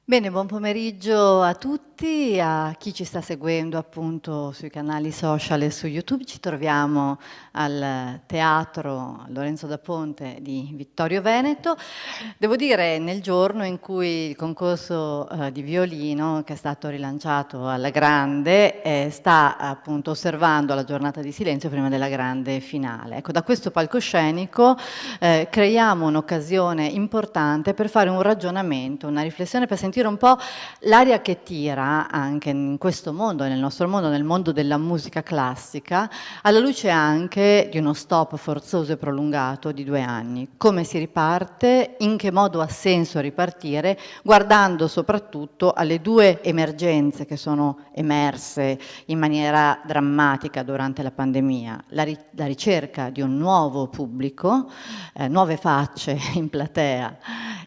Bene, buon pomeriggio a tutti, a chi ci sta seguendo appunto sui canali social e su YouTube. Ci troviamo al Teatro Lorenzo da Ponte di Vittorio Veneto. Devo dire, nel giorno in cui il concorso di violino, che è stato rilanciato alla grande, sta appunto osservando la giornata di silenzio prima della grande finale. Ecco, da questo palcoscenico creiamo un'occasione importante per fare un ragionamento, una riflessione, per sentire un po' l'aria che tira anche in questo mondo, nel nostro mondo, nel mondo della musica classica, alla luce anche di uno stop forzoso e prolungato di 2 anni. Come si riparte, in che modo ha senso ripartire, guardando soprattutto alle 2 emergenze che sono emerse in maniera drammatica durante la pandemia: la ricerca di un nuovo pubblico, nuove facce in platea,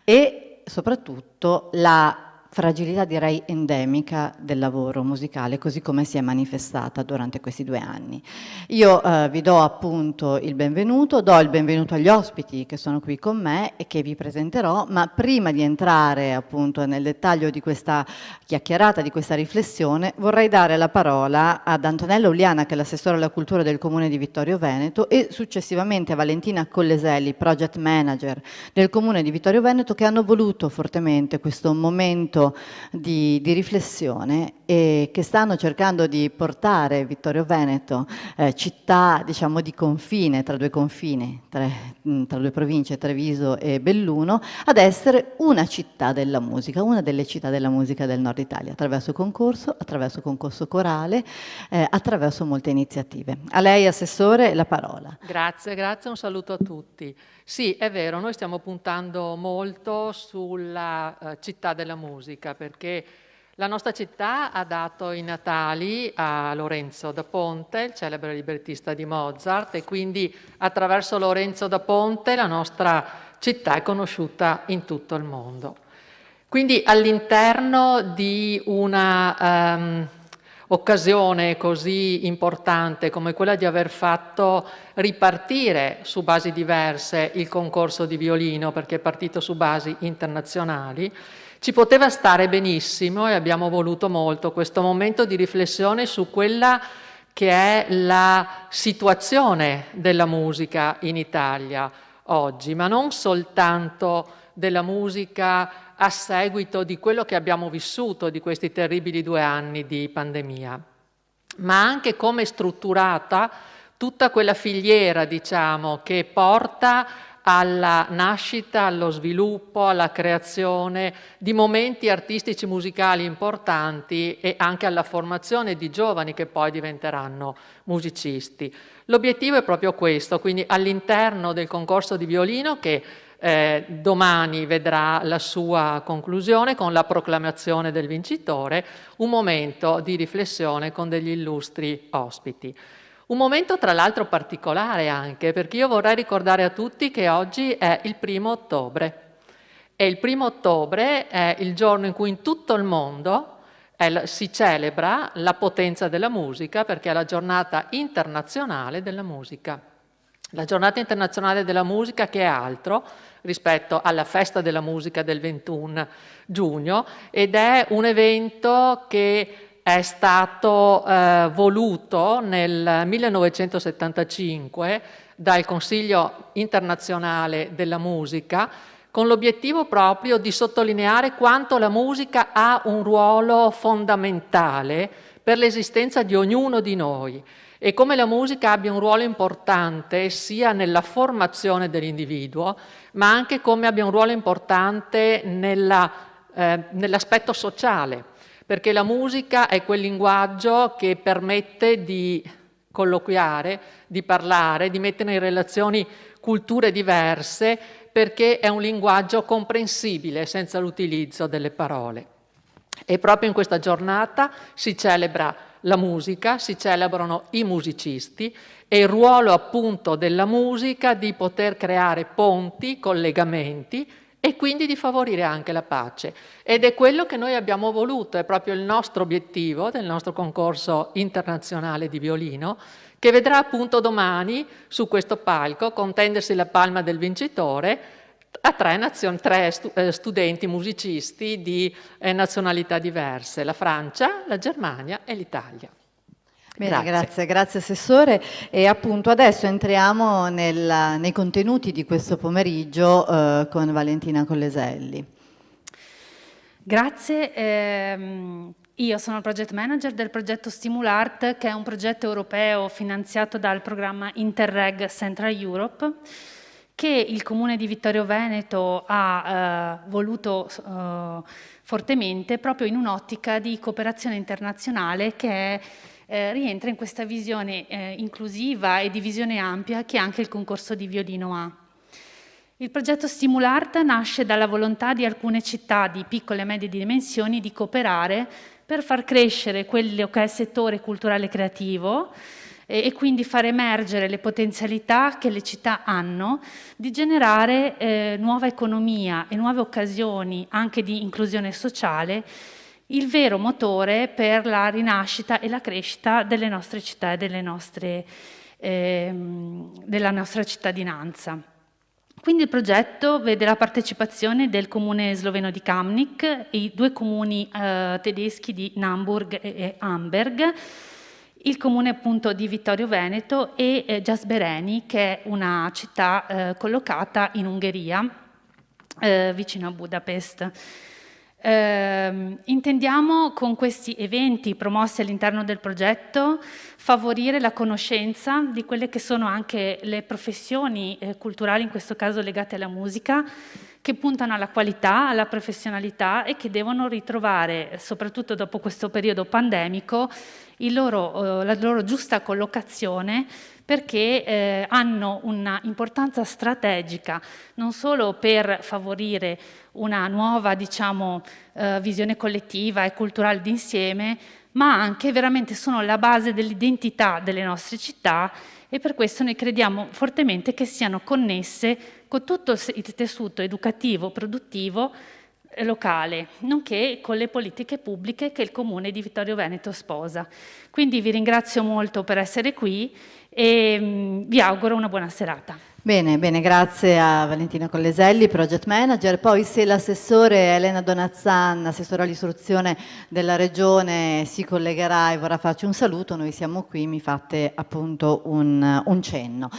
e soprattutto la fragilità, direi endemica, del lavoro musicale, così come si è manifestata durante questi 2 anni. Io vi do appunto il benvenuto, do il benvenuto agli ospiti che sono qui con me e che vi presenterò, ma prima di entrare appunto nel dettaglio di questa chiacchierata, di questa riflessione, vorrei dare la parola ad Antonella Uliana, che è l'assessore alla cultura del Comune di Vittorio Veneto, e successivamente a Valentina Colleselli, project manager del Comune di Vittorio Veneto, che hanno voluto fortemente questo momento di riflessione e che stanno cercando di portare Vittorio Veneto, città diciamo di confine, tra 2 confini, tra 2 province, Treviso e Belluno, ad essere una città della musica, una delle città della musica del Nord Italia, attraverso concorso corale, attraverso molte iniziative. A lei, Assessore, la parola. Grazie, un saluto a tutti. Sì, è vero, noi stiamo puntando molto sulla città della musica, perché la nostra città ha dato i natali a Lorenzo da Ponte, il celebre librettista di Mozart, e quindi attraverso Lorenzo da Ponte la nostra città è conosciuta in tutto il mondo. Quindi all'interno di una occasione così importante come quella di aver fatto ripartire su basi diverse il concorso di violino, perché è partito su basi internazionali, ci poteva stare benissimo, e abbiamo voluto molto questo momento di riflessione su quella che è la situazione della musica in Italia oggi, ma non soltanto della musica a seguito di quello che abbiamo vissuto, di questi terribili 2 anni di pandemia, ma anche come è strutturata tutta quella filiera, diciamo, che porta alla nascita, allo sviluppo, alla creazione di momenti artistici musicali importanti e anche alla formazione di giovani che poi diventeranno musicisti. L'obiettivo è proprio questo, quindi all'interno del concorso di violino, che domani vedrà la sua conclusione con la proclamazione del vincitore, un momento di riflessione con degli illustri ospiti. Un momento tra l'altro particolare anche, perché io vorrei ricordare a tutti che oggi è il 1° ottobre, e il 1° ottobre è il giorno in cui in tutto il mondo si celebra la potenza della musica, perché è la giornata internazionale della musica. La giornata internazionale della musica, che è altro rispetto alla festa della musica del 21 giugno, ed è un evento che è stato voluto nel 1975 dal Consiglio internazionale della musica, con l'obiettivo proprio di sottolineare quanto la musica ha un ruolo fondamentale per l'esistenza di ognuno di noi, e come la musica abbia un ruolo importante sia nella formazione dell'individuo, ma anche come abbia un ruolo importante nell'aspetto sociale, perché la musica è quel linguaggio che permette di colloquiare, di parlare, di mettere in relazioni culture diverse, perché è un linguaggio comprensibile senza l'utilizzo delle parole. E proprio in questa giornata si celebra la musica, si celebrano i musicisti e il ruolo appunto della musica di poter creare ponti, collegamenti e quindi di favorire anche la pace. Ed è quello che noi abbiamo voluto, è proprio il nostro obiettivo del nostro concorso internazionale di violino, che vedrà appunto domani su questo palco contendersi la palma del vincitore, a tre studenti musicisti di nazionalità diverse, la Francia, la Germania e l'Italia. Bene, grazie Assessore. E appunto adesso entriamo nei contenuti di questo pomeriggio con Valentina Colleselli. Grazie. Io sono il project manager del progetto Stimulart, che è un progetto europeo finanziato dal programma Interreg Central Europe, che il Comune di Vittorio Veneto ha voluto fortemente proprio in un'ottica di cooperazione internazionale che rientra in questa visione inclusiva e di visione ampia che anche il concorso di violino ha. Il progetto Stimulart nasce dalla volontà di alcune città di piccole e medie dimensioni di cooperare per far crescere quello che è il settore culturale e creativo e quindi far emergere le potenzialità che le città hanno di generare nuova economia e nuove occasioni anche di inclusione sociale, il vero motore per la rinascita e la crescita delle nostre città e della nostra cittadinanza. Quindi il progetto vede la partecipazione del comune sloveno di Kamnik e i due comuni tedeschi di Naumburg e Amberg, il comune appunto di Vittorio Veneto e Jászberény, che è una città collocata in Ungheria, vicino a Budapest. Intendiamo con questi eventi promossi all'interno del progetto favorire la conoscenza di quelle che sono anche le professioni culturali, in questo caso legate alla musica, che puntano alla qualità, alla professionalità e che devono ritrovare, soprattutto dopo questo periodo pandemico, la loro giusta collocazione, perché hanno una importanza strategica non solo per favorire una nuova, visione collettiva e culturale d'insieme, ma anche veramente sono la base dell'identità delle nostre città e per questo noi crediamo fortemente che siano connesse con tutto il tessuto educativo, produttivo locale, nonché con le politiche pubbliche che il Comune di Vittorio Veneto sposa. Quindi vi ringrazio molto per essere qui e vi auguro una buona serata. Bene, grazie a Valentina Colleselli, Project Manager. Poi se l'assessore Elena Donazzan, assessore all'istruzione della Regione, si collegherà e vorrà farci un saluto, noi siamo qui, mi fate appunto un cenno.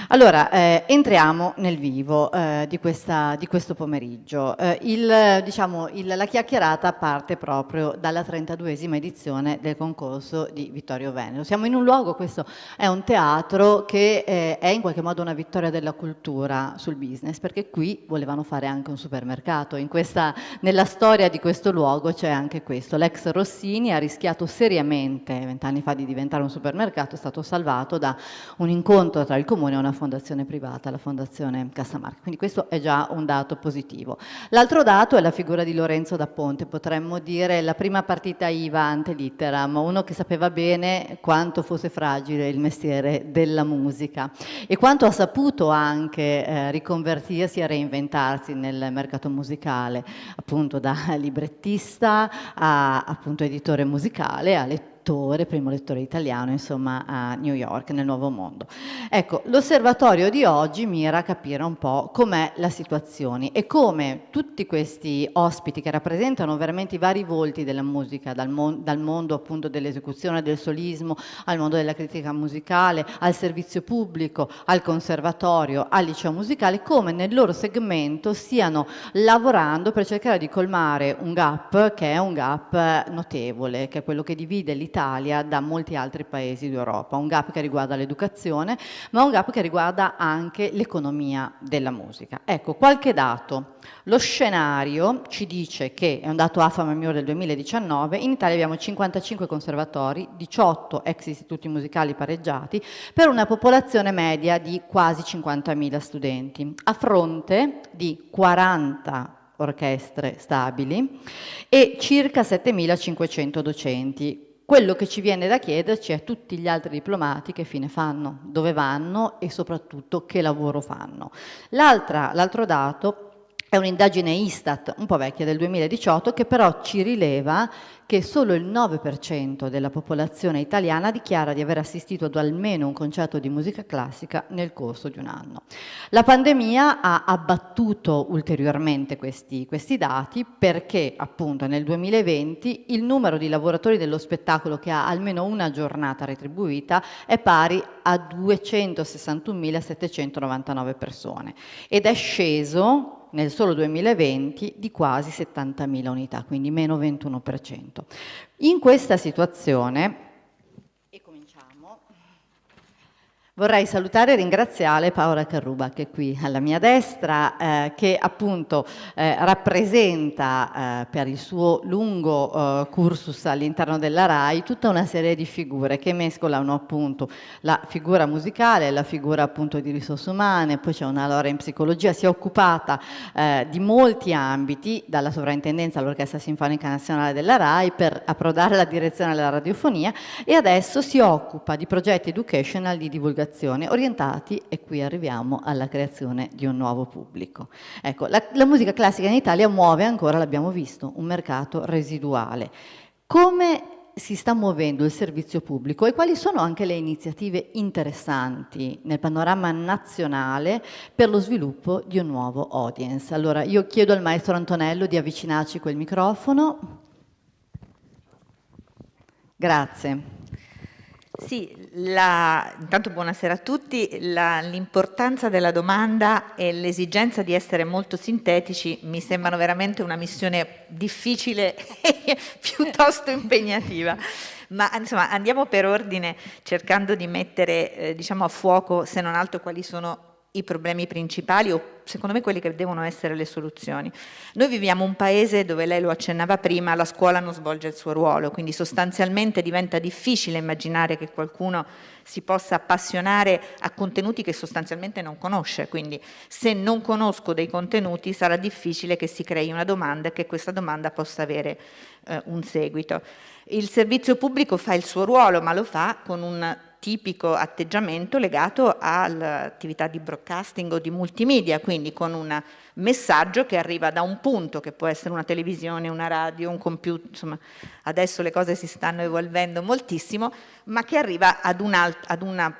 Allora, entriamo nel vivo di questo pomeriggio. La chiacchierata parte proprio dalla 32esima edizione del concorso di Vittorio Veneto. Siamo in un luogo, questo è un teatro che è in qualche modo una vittoria della cultura sul business, perché qui volevano fare anche un supermercato. Nella storia di questo luogo c'è anche questo. L'ex Rossini ha rischiato seriamente 20 anni fa di diventare un supermercato, è stato salvato da un incontro tra il comune e una fondazione privata, la fondazione Cassamarca. Quindi questo è già un dato positivo. L'altro dato è la figura di Lorenzo da Ponte, potremmo dire la prima partita IVA ante litteram, uno che sapeva bene quanto fosse fragile il mestiere della musica e quanto ha saputo anche riconvertirsi e reinventarsi nel mercato musicale, appunto da librettista a appunto editore musicale, a primo lettore italiano, insomma, a New York, nel Nuovo Mondo. Ecco, l'osservatorio di oggi mira a capire un po' com'è la situazione e come tutti questi ospiti che rappresentano veramente i vari volti della musica, dal mondo appunto dell'esecuzione, del solismo, al mondo della critica musicale, al servizio pubblico, al conservatorio, al liceo musicale, come nel loro segmento stiano lavorando per cercare di colmare un gap che è un gap notevole, che è quello che divide l'Italia da molti altri paesi d'Europa, un gap che riguarda l'educazione, ma un gap che riguarda anche l'economia della musica. Ecco, qualche dato. Lo scenario ci dice che, è un dato AFAM del 2019, in Italia abbiamo 55 conservatori, 18 ex istituti musicali pareggiati, per una popolazione media di quasi 50.000 studenti, a fronte di 40 orchestre stabili e circa 7.500 docenti. Quello che ci viene da chiederci è tutti gli altri diplomati che fine fanno, dove vanno e soprattutto che lavoro fanno. L'altro dato È un'indagine Istat, un po' vecchia, del 2018, che però ci rileva che solo il 9% della popolazione italiana dichiara di aver assistito ad almeno un concerto di musica classica nel corso di un anno. La pandemia ha abbattuto ulteriormente questi dati, perché appunto nel 2020 il numero di lavoratori dello spettacolo che ha almeno una giornata retribuita è pari a 261.799 persone ed è sceso nel solo 2020 di quasi 70.000 unità, quindi meno 21%. In questa situazione, e cominciamo, vorrei salutare e ringraziare Paola Carruba, che è qui alla mia destra, che appunto rappresenta per il suo lungo cursus all'interno della RAI tutta una serie di figure che mescolano appunto la figura musicale, la figura appunto di risorse umane, poi c'è una laurea in psicologia, si è occupata di molti ambiti, dalla sovrintendenza all'Orchestra Sinfonica Nazionale della RAI per approdare alla direzione della radiofonia, e adesso si occupa di progetti educational di divulgazione orientati, e qui arriviamo alla creazione di un nuovo pubblico. Ecco, la musica classica in Italia muove ancora, l'abbiamo visto, un mercato residuale. Come si sta muovendo il servizio pubblico e quali sono anche le iniziative interessanti nel panorama nazionale per lo sviluppo di un nuovo audience? Allora, io chiedo al maestro Antonello di avvicinarci quel microfono. Grazie. Sì, intanto buonasera a tutti. L'importanza della domanda e l'esigenza di essere molto sintetici mi sembrano veramente una missione difficile e piuttosto impegnativa. Ma insomma andiamo per ordine, cercando di mettere diciamo a fuoco, se non altro, quali sono i problemi principali o secondo me quelli che devono essere le soluzioni. Noi viviamo un paese dove, lei lo accennava prima, la scuola non svolge il suo ruolo, quindi sostanzialmente diventa difficile immaginare che qualcuno si possa appassionare a contenuti che sostanzialmente non conosce, quindi se non conosco dei contenuti sarà difficile che si crei una domanda e che questa domanda possa avere un seguito. Il servizio pubblico fa il suo ruolo, ma lo fa con un tipico atteggiamento legato all'attività di broadcasting o di multimedia, quindi con un messaggio che arriva da un punto, che può essere una televisione, una radio, un computer, insomma adesso le cose si stanno evolvendo moltissimo, ma che arriva ad un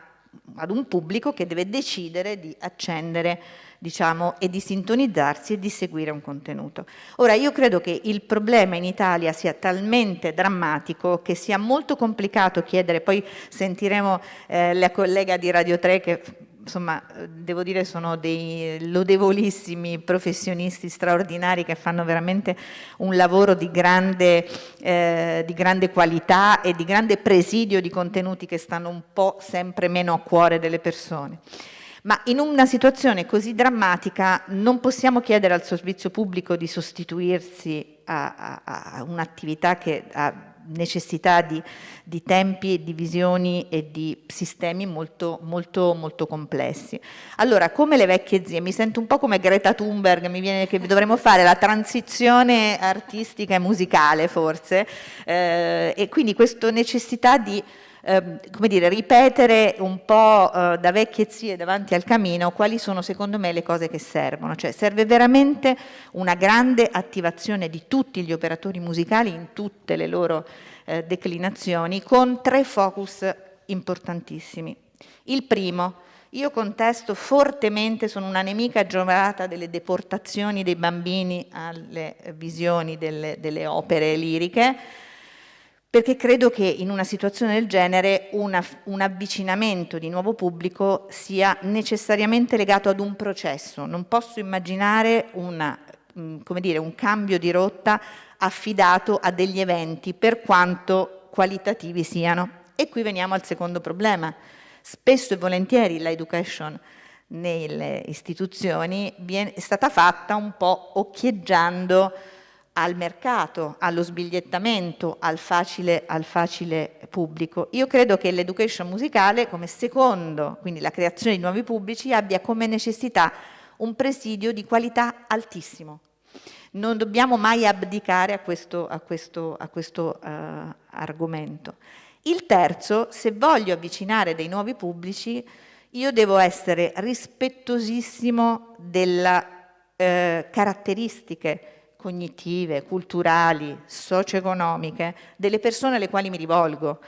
pubblico che deve decidere di accendere, diciamo, e di sintonizzarsi e di seguire un contenuto. Ora, io credo che il problema in Italia sia talmente drammatico che sia molto complicato chiedere, poi sentiremo la collega di Radio 3 che insomma devo dire sono dei lodevolissimi professionisti straordinari che fanno veramente un lavoro di grande qualità e di grande presidio di contenuti che stanno un po' sempre meno a cuore delle persone. Ma in una situazione così drammatica non possiamo chiedere al servizio pubblico di sostituirsi a un'attività che ha necessità di tempi, di visioni e di sistemi molto, molto, molto complessi. Allora, come le vecchie zie, mi sento un po' come Greta Thunberg, mi viene che dovremmo fare la transizione artistica e musicale forse, e quindi questa necessità di come dire, ripetere un po' da vecchie zie davanti al camino quali sono secondo me le cose che servono, cioè serve veramente una grande attivazione di tutti gli operatori musicali in tutte le loro declinazioni con 3 focus importantissimi. Il primo, io contesto fortemente, sono una nemica giurata delle deportazioni dei bambini alle visioni delle opere liriche, perché credo che in una situazione del genere un avvicinamento di nuovo pubblico sia necessariamente legato ad un processo. Non posso immaginare come dire, un cambio di rotta affidato a degli eventi, per quanto qualitativi siano. E qui veniamo al secondo problema. Spesso e volentieri l'education nelle istituzioni è stata fatta un po' occhieggiando al mercato, allo sbigliettamento, al facile pubblico. Io credo che l'education musicale, come secondo, quindi la creazione di nuovi pubblici, abbia come necessità un presidio di qualità altissimo. Non dobbiamo mai abdicare a questo argomento. Il terzo, se voglio avvicinare dei nuovi pubblici, io devo essere rispettosissimo della caratteristiche cognitive, culturali, socio-economiche delle persone alle quali mi rivolgo.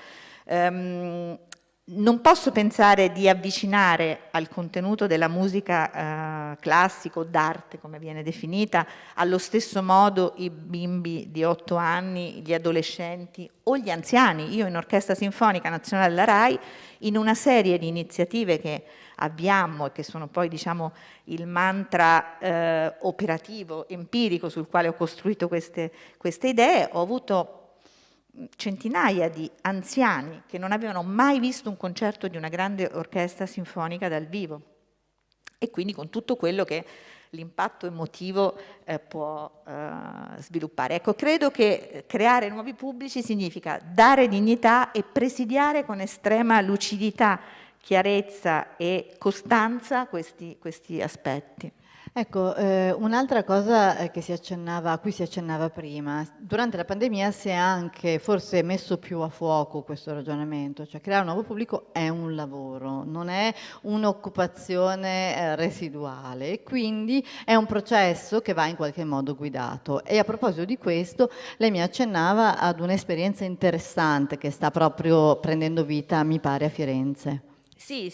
Non posso pensare di avvicinare al contenuto della musica classica o d'arte, come viene definita, allo stesso modo i bimbi di 8 anni, gli adolescenti o gli anziani. Io in Orchestra Sinfonica Nazionale della RAI, in una serie di iniziative che abbiamo e che sono poi, diciamo, il mantra operativo, empirico sul quale ho costruito queste idee, ho avuto centinaia di anziani che non avevano mai visto un concerto di una grande orchestra sinfonica dal vivo, e quindi con tutto quello che l'impatto emotivo può sviluppare. Ecco, credo che creare nuovi pubblici significa dare dignità e presidiare con estrema lucidità, chiarezza e costanza questi aspetti. Ecco, un'altra cosa a cui si accennava prima, durante la pandemia si è anche forse messo più a fuoco questo ragionamento, cioè creare un nuovo pubblico è un lavoro, non è un'occupazione residuale, e quindi è un processo che va in qualche modo guidato. E a proposito di questo, lei mi accennava ad un'esperienza interessante che sta proprio prendendo vita, mi pare, a Firenze. Sì,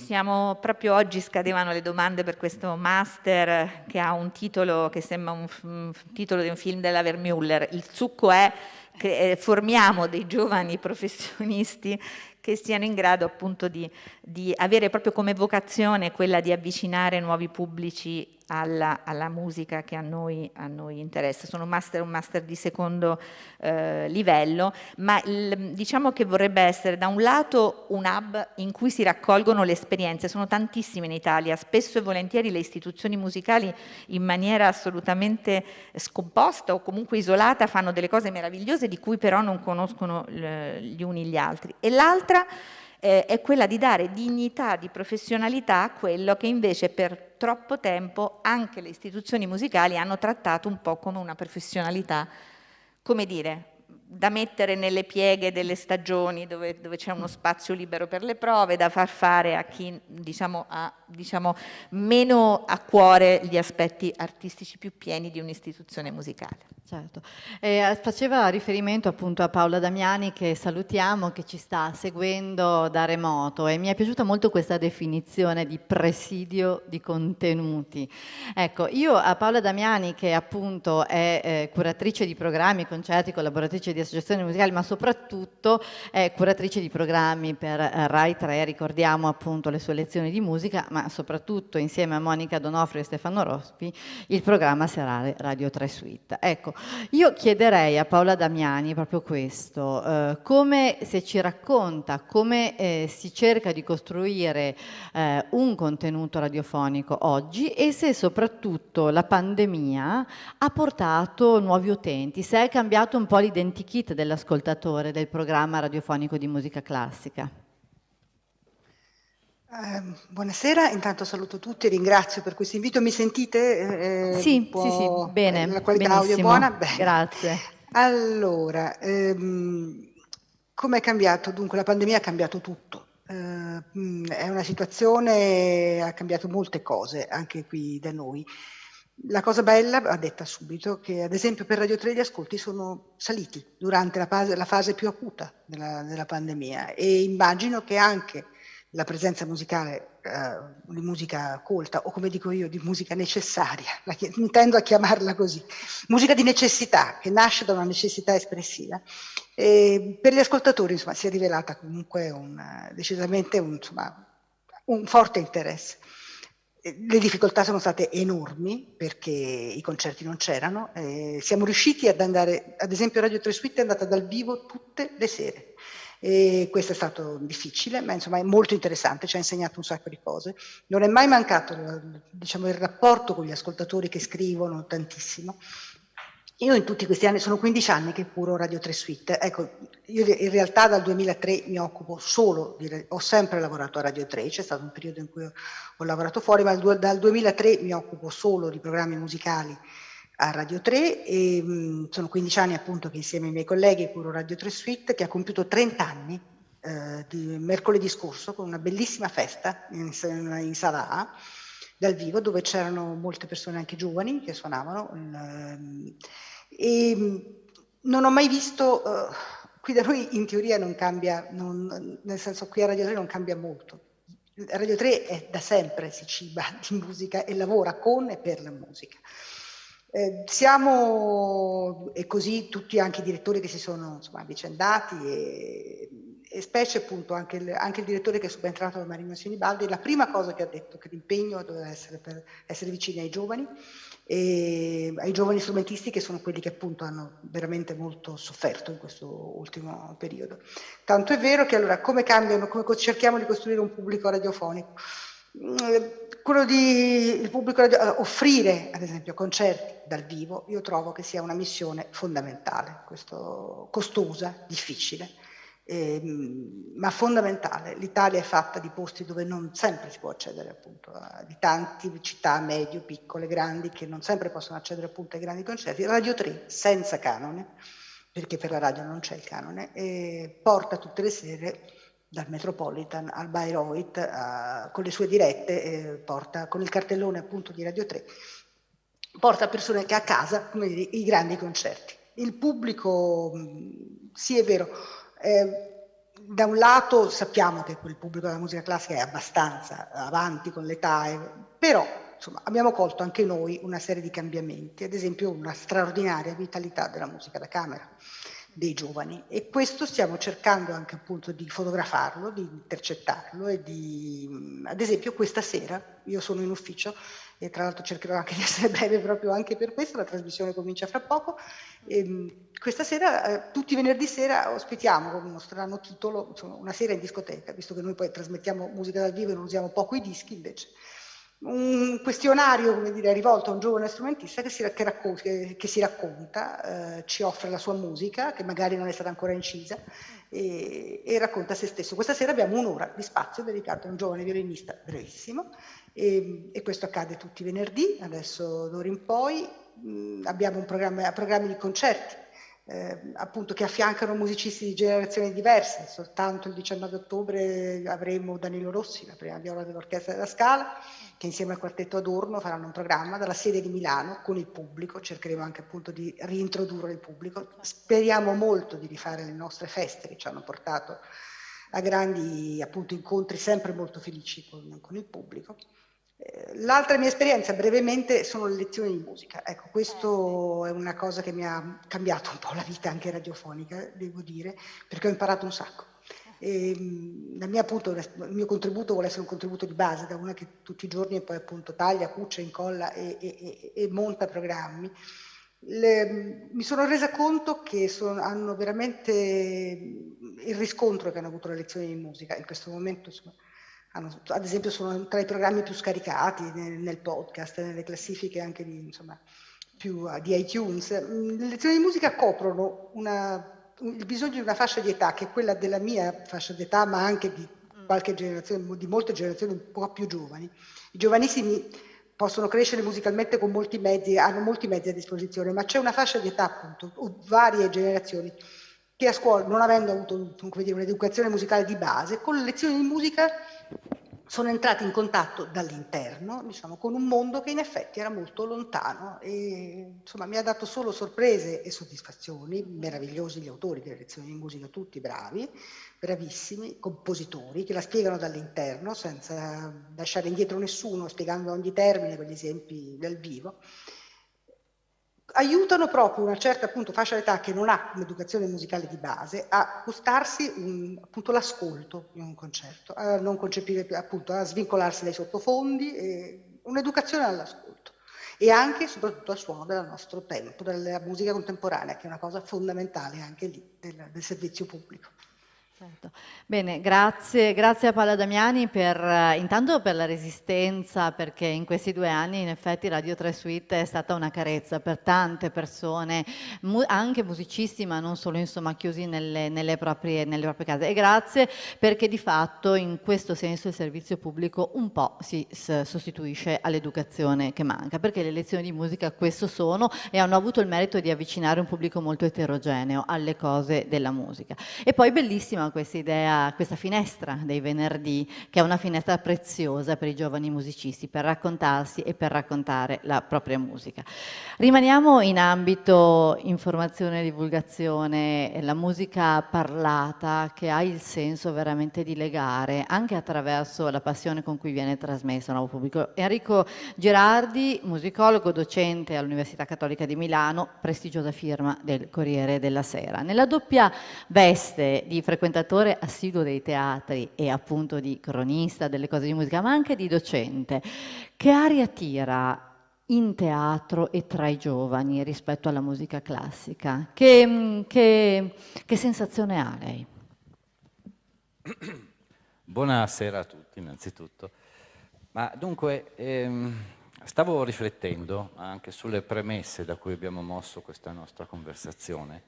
proprio oggi scadevano le domande per questo master che ha un titolo che sembra un titolo di un film della Vermeuller. Il succo è che formiamo dei giovani professionisti che siano in grado appunto di avere proprio come vocazione quella di avvicinare nuovi pubblici alla musica che a noi interessa. Sono un master di secondo livello, ma diciamo che vorrebbe essere da un lato un hub in cui si raccolgono le esperienze. Sono tantissime in Italia, spesso e volentieri le istituzioni musicali in maniera assolutamente scomposta o comunque isolata fanno delle cose meravigliose di cui però non conoscono gli uni gli altri. E l'altra è quella di dare dignità di professionalità a quello che invece per troppo tempo anche le istituzioni musicali hanno trattato un po' come una professionalità, come dire, da mettere nelle pieghe delle stagioni dove c'è uno spazio libero per le prove, da far fare a chi ha meno a cuore gli aspetti artistici più pieni di un'istituzione musicale. Certo. Faceva riferimento appunto a Paola Damiani, che salutiamo, che ci sta seguendo da remoto, e mi è piaciuta molto questa definizione di presidio di contenuti. Ecco, io a Paola Damiani, che appunto è curatrice di programmi, concerti, collaboratrice di associazioni musicali, ma soprattutto è curatrice di programmi per Rai 3, ricordiamo appunto le sue lezioni di musica, ma soprattutto insieme a Monica Donofrio e Stefano Rospi il programma serale Radio 3 Suite. Ecco, io chiederei a Paola Damiani proprio questo, come se ci racconta, come si cerca di costruire un contenuto radiofonico oggi, e se soprattutto la pandemia ha portato nuovi utenti, se è cambiato un po' l'identikit dell'ascoltatore del programma radiofonico di musica classica. Buonasera, intanto saluto tutti e ringrazio per questo invito. Mi sentite? Sì, bene. La qualità benissimo. audio è buona? Bene. Grazie. Allora, come è cambiato? Dunque, la pandemia ha cambiato tutto. È una situazione, ha cambiato molte cose, anche qui da noi. La cosa bella, va detta subito, che ad esempio per Radio 3 gli ascolti sono saliti durante la fase più acuta della pandemia, e immagino che anche la presenza musicale di musica colta, o come dico io, di musica necessaria, intendo a chiamarla così, musica di necessità, che nasce da una necessità espressiva, per gli ascoltatori insomma si è rivelata comunque decisamente un forte interesse. Le difficoltà sono state enormi perché i concerti non c'erano, siamo riusciti ad andare, ad esempio Radio 3 Suite è andata dal vivo tutte le sere. E questo è stato difficile, ma insomma è molto interessante, ci ha insegnato un sacco di cose. Non è mai mancato il rapporto con gli ascoltatori che scrivono tantissimo. Io in tutti questi anni, sono 15 anni che curo Radio 3 Suite, ecco, io in realtà dal 2003 mi occupo solo, ho sempre lavorato a Radio 3, c'è stato un periodo in cui ho lavorato fuori, ma dal 2003 mi occupo solo di programmi musicali a Radio 3 e sono 15 anni appunto che insieme ai miei colleghi curo Radio 3 Suite, che ha compiuto 30 anni di mercoledì scorso con una bellissima festa in Sala A, dal vivo, dove c'erano molte persone anche giovani che suonavano. E non ho mai visto, qui da noi in teoria non cambia, nel senso qui a Radio 3 non cambia molto. Radio 3 è da sempre si ciba di musica e lavora con e per la musica. Siamo, e così tutti anche i direttori che si sono avvicendati e specie appunto anche il direttore che è subentrato da Marino Sinibaldi, la prima cosa che ha detto che l'impegno doveva essere per essere vicini ai giovani e ai giovani strumentisti, che sono quelli che appunto hanno veramente molto sofferto in questo ultimo periodo. Tanto è vero che allora come cerchiamo di costruire un pubblico radiofonico? Quello di il pubblico offrire ad esempio concerti dal vivo, io trovo che sia una missione fondamentale, questo costosa, difficile, ma fondamentale. L'Italia è fatta di posti dove non sempre si può accedere appunto di tante città medio, piccole, grandi, che non sempre possono accedere appunto ai grandi concerti. Radio 3 senza canone, perché per la radio non c'è il canone, porta tutte le sere dal Metropolitan al Bayreuth, con le sue dirette, porta con il cartellone appunto di Radio 3, porta persone che a casa, come dire, i grandi concerti. Il pubblico, sì è vero, da un lato sappiamo che quel pubblico della musica classica è abbastanza avanti con l'età, però insomma abbiamo colto anche noi una serie di cambiamenti, ad esempio una straordinaria vitalità della musica da camera dei giovani, e questo stiamo cercando anche appunto di fotografarlo, di intercettarlo e ad esempio questa sera io sono in ufficio e tra l'altro cercherò anche di essere breve proprio anche per questo, la trasmissione comincia fra poco, questa sera tutti i venerdì sera ospitiamo con uno strano titolo, insomma, una sera in discoteca, visto che noi poi trasmettiamo musica dal vivo e non usiamo poco i dischi, invece un questionario, come dire, rivolto a un giovane strumentista che si racconta, ci offre la sua musica, che magari non è stata ancora incisa, e racconta se stesso. Questa sera abbiamo un'ora di spazio dedicato a un giovane violinista bravissimo, e questo accade tutti i venerdì, adesso d'ora in poi. Abbiamo programmi di concerti, appunto, che affiancano musicisti di generazioni diverse. Soltanto il 19 ottobre avremo Danilo Rossi, la prima viola dell'Orchestra della Scala, che insieme al Quartetto Adorno faranno un programma dalla sede di Milano con il pubblico. Cercheremo anche appunto di reintrodurre il pubblico. Speriamo molto di rifare le nostre feste, che ci hanno portato a grandi appunto incontri sempre molto felici con il pubblico. L'altra mia esperienza brevemente sono le lezioni di musica. Ecco, questo è una cosa che mi ha cambiato un po' la vita anche radiofonica, devo dire, perché ho imparato un sacco. Appunto, il mio contributo vuole essere un contributo di base, da una che tutti i giorni poi appunto taglia, cuce, incolla e monta programmi. Mi sono resa conto che hanno veramente il riscontro che hanno avuto le lezioni di musica in questo momento, insomma, ad esempio sono tra i programmi più scaricati nel podcast, nelle classifiche anche di iTunes. Le lezioni di musica coprono il bisogno di una fascia di età che è quella della mia fascia di età, ma anche di qualche generazione, di molte generazioni un po' più giovani. I giovanissimi possono crescere musicalmente con molti mezzi, hanno molti mezzi a disposizione, ma c'è una fascia di età appunto, o varie generazioni, che a scuola, non avendo avuto, come dire, un'educazione musicale di base, con le lezioni di musica sono entrati in contatto dall'interno, diciamo, con un mondo che in effetti era molto lontano, e insomma mi ha dato solo sorprese e soddisfazioni. Meravigliosi gli autori delle lezioni di musica, tutti bravi, bravissimi, compositori che la spiegano dall'interno senza lasciare indietro nessuno, spiegando ogni termine con gli esempi dal vivo. Aiutano proprio una certa appunto fascia d'età che non ha un'educazione musicale di base a gustarsi appunto l'ascolto in un concerto, a non concepire appunto, a svincolarsi dai sottofondi, un'educazione all'ascolto e anche soprattutto al suono del nostro tempo, della musica contemporanea, che è una cosa fondamentale anche lì del servizio pubblico. Certo. Bene, grazie a Paola Damiani intanto per la resistenza, perché in questi 2 anni in effetti Radio 3 Suite è stata una carezza per tante persone, anche musicisti, ma non solo, insomma, chiusi nelle proprie case. E grazie perché di fatto in questo senso il servizio pubblico un po' si sostituisce all'educazione che manca, perché le lezioni di musica questo sono e hanno avuto il merito di avvicinare un pubblico molto eterogeneo alle cose della musica. E poi bellissima no? Questa idea, questa finestra dei venerdì, che è una finestra preziosa per i giovani musicisti, per raccontarsi e per raccontare la propria musica. Rimaniamo in ambito informazione e divulgazione, la musica parlata che ha il senso veramente di legare, anche attraverso la passione con cui viene trasmessa al nuovo pubblico. Enrico Girardi, musicologo, docente all'Università Cattolica di Milano, prestigiosa firma del Corriere della Sera. Nella doppia veste di frequentatore assiduo dei teatri e appunto di cronista delle cose di musica, ma anche di docente, che aria tira in teatro e tra i giovani rispetto alla musica classica? Che sensazione ha lei? Buonasera a tutti innanzitutto. Ma dunque, stavo riflettendo anche sulle premesse da cui abbiamo mosso questa nostra conversazione,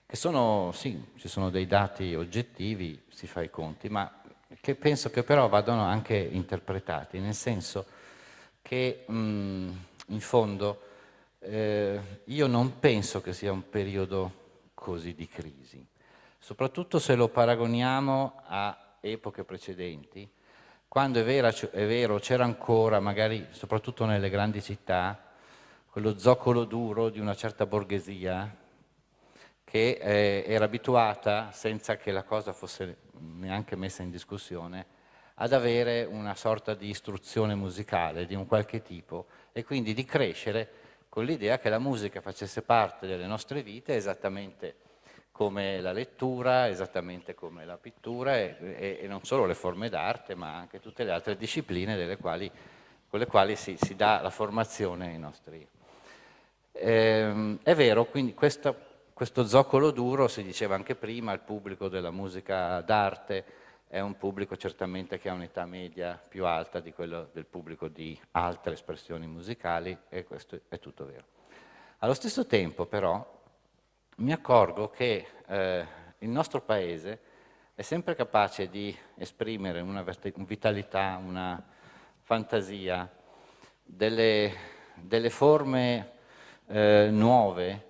che sono, sì, ci sono dei dati oggettivi, si fa i conti, ma che penso che però vadano anche interpretati, nel senso che in fondo io non penso che sia un periodo così di crisi, soprattutto se lo paragoniamo a epoche precedenti, quando è vero c'era ancora, magari soprattutto nelle grandi città, quello zoccolo duro di una certa borghesia che era abituata, senza che la cosa fosse neanche messa in discussione, ad avere una sorta di istruzione musicale di un qualche tipo e quindi di crescere con l'idea che la musica facesse parte delle nostre vite esattamente come la lettura, esattamente come la pittura e non solo le forme d'arte, ma anche tutte le altre discipline con le quali si dà la formazione ai nostri. È vero, quindi questo zoccolo duro, si diceva anche prima, il pubblico della musica d'arte è un pubblico certamente che ha un'età media più alta di quello del pubblico di altre espressioni musicali, e questo è tutto vero. Allo stesso tempo, però, mi accorgo che il nostro Paese è sempre capace di esprimere una vitalità, una fantasia, delle forme nuove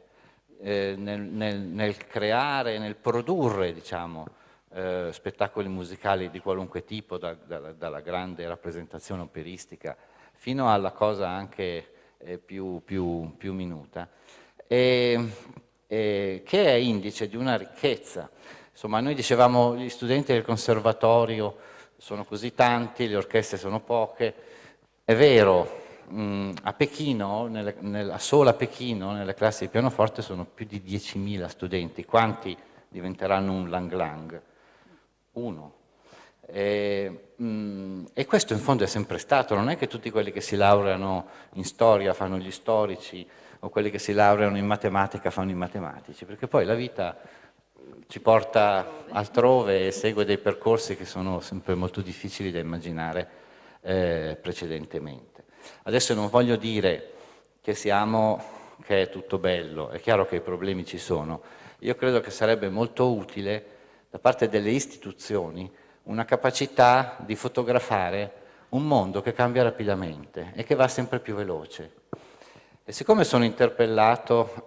nel creare, nel produrre, diciamo, spettacoli musicali di qualunque tipo, dalla grande rappresentazione operistica fino alla cosa anche più minuta, che è indice di una ricchezza. Insomma, noi dicevamo gli studenti del conservatorio sono così tanti, le orchestre sono poche. È vero, a Pechino, sola a Pechino, nelle classi di pianoforte sono più di 10.000 studenti. Quanti diventeranno un Lang Lang? Uno. E questo in fondo è sempre stato, non è che tutti quelli che si laureano in storia fanno gli storici o quelli che si laureano in matematica fanno i matematici, perché poi la vita ci porta altrove e segue dei percorsi che sono sempre molto difficili da immaginare precedentemente. Adesso non voglio dire che è tutto bello, è chiaro che i problemi ci sono. Io credo che sarebbe molto utile da parte delle istituzioni una capacità di fotografare un mondo che cambia rapidamente e che va sempre più veloce. E siccome sono interpellato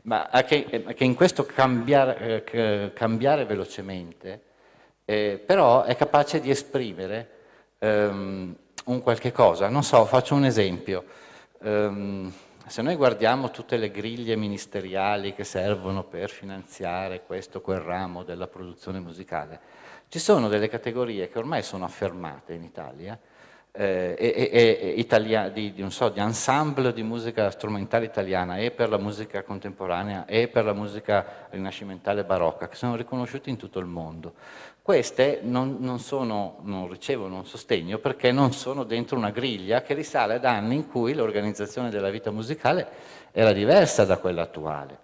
ma che in questo cambiare velocemente, però è capace di esprimere un qualche cosa. Non so, faccio un esempio. Se noi guardiamo tutte le griglie ministeriali che servono per finanziare questo o quel ramo della produzione musicale, ci sono delle categorie che ormai sono affermate in Italia, di ensemble di musica strumentale italiana e per la musica contemporanea e per la musica rinascimentale barocca, che sono riconosciuti in tutto il mondo. Queste non ricevono un sostegno perché non sono dentro una griglia che risale ad anni in cui l'organizzazione della vita musicale era diversa da quella attuale.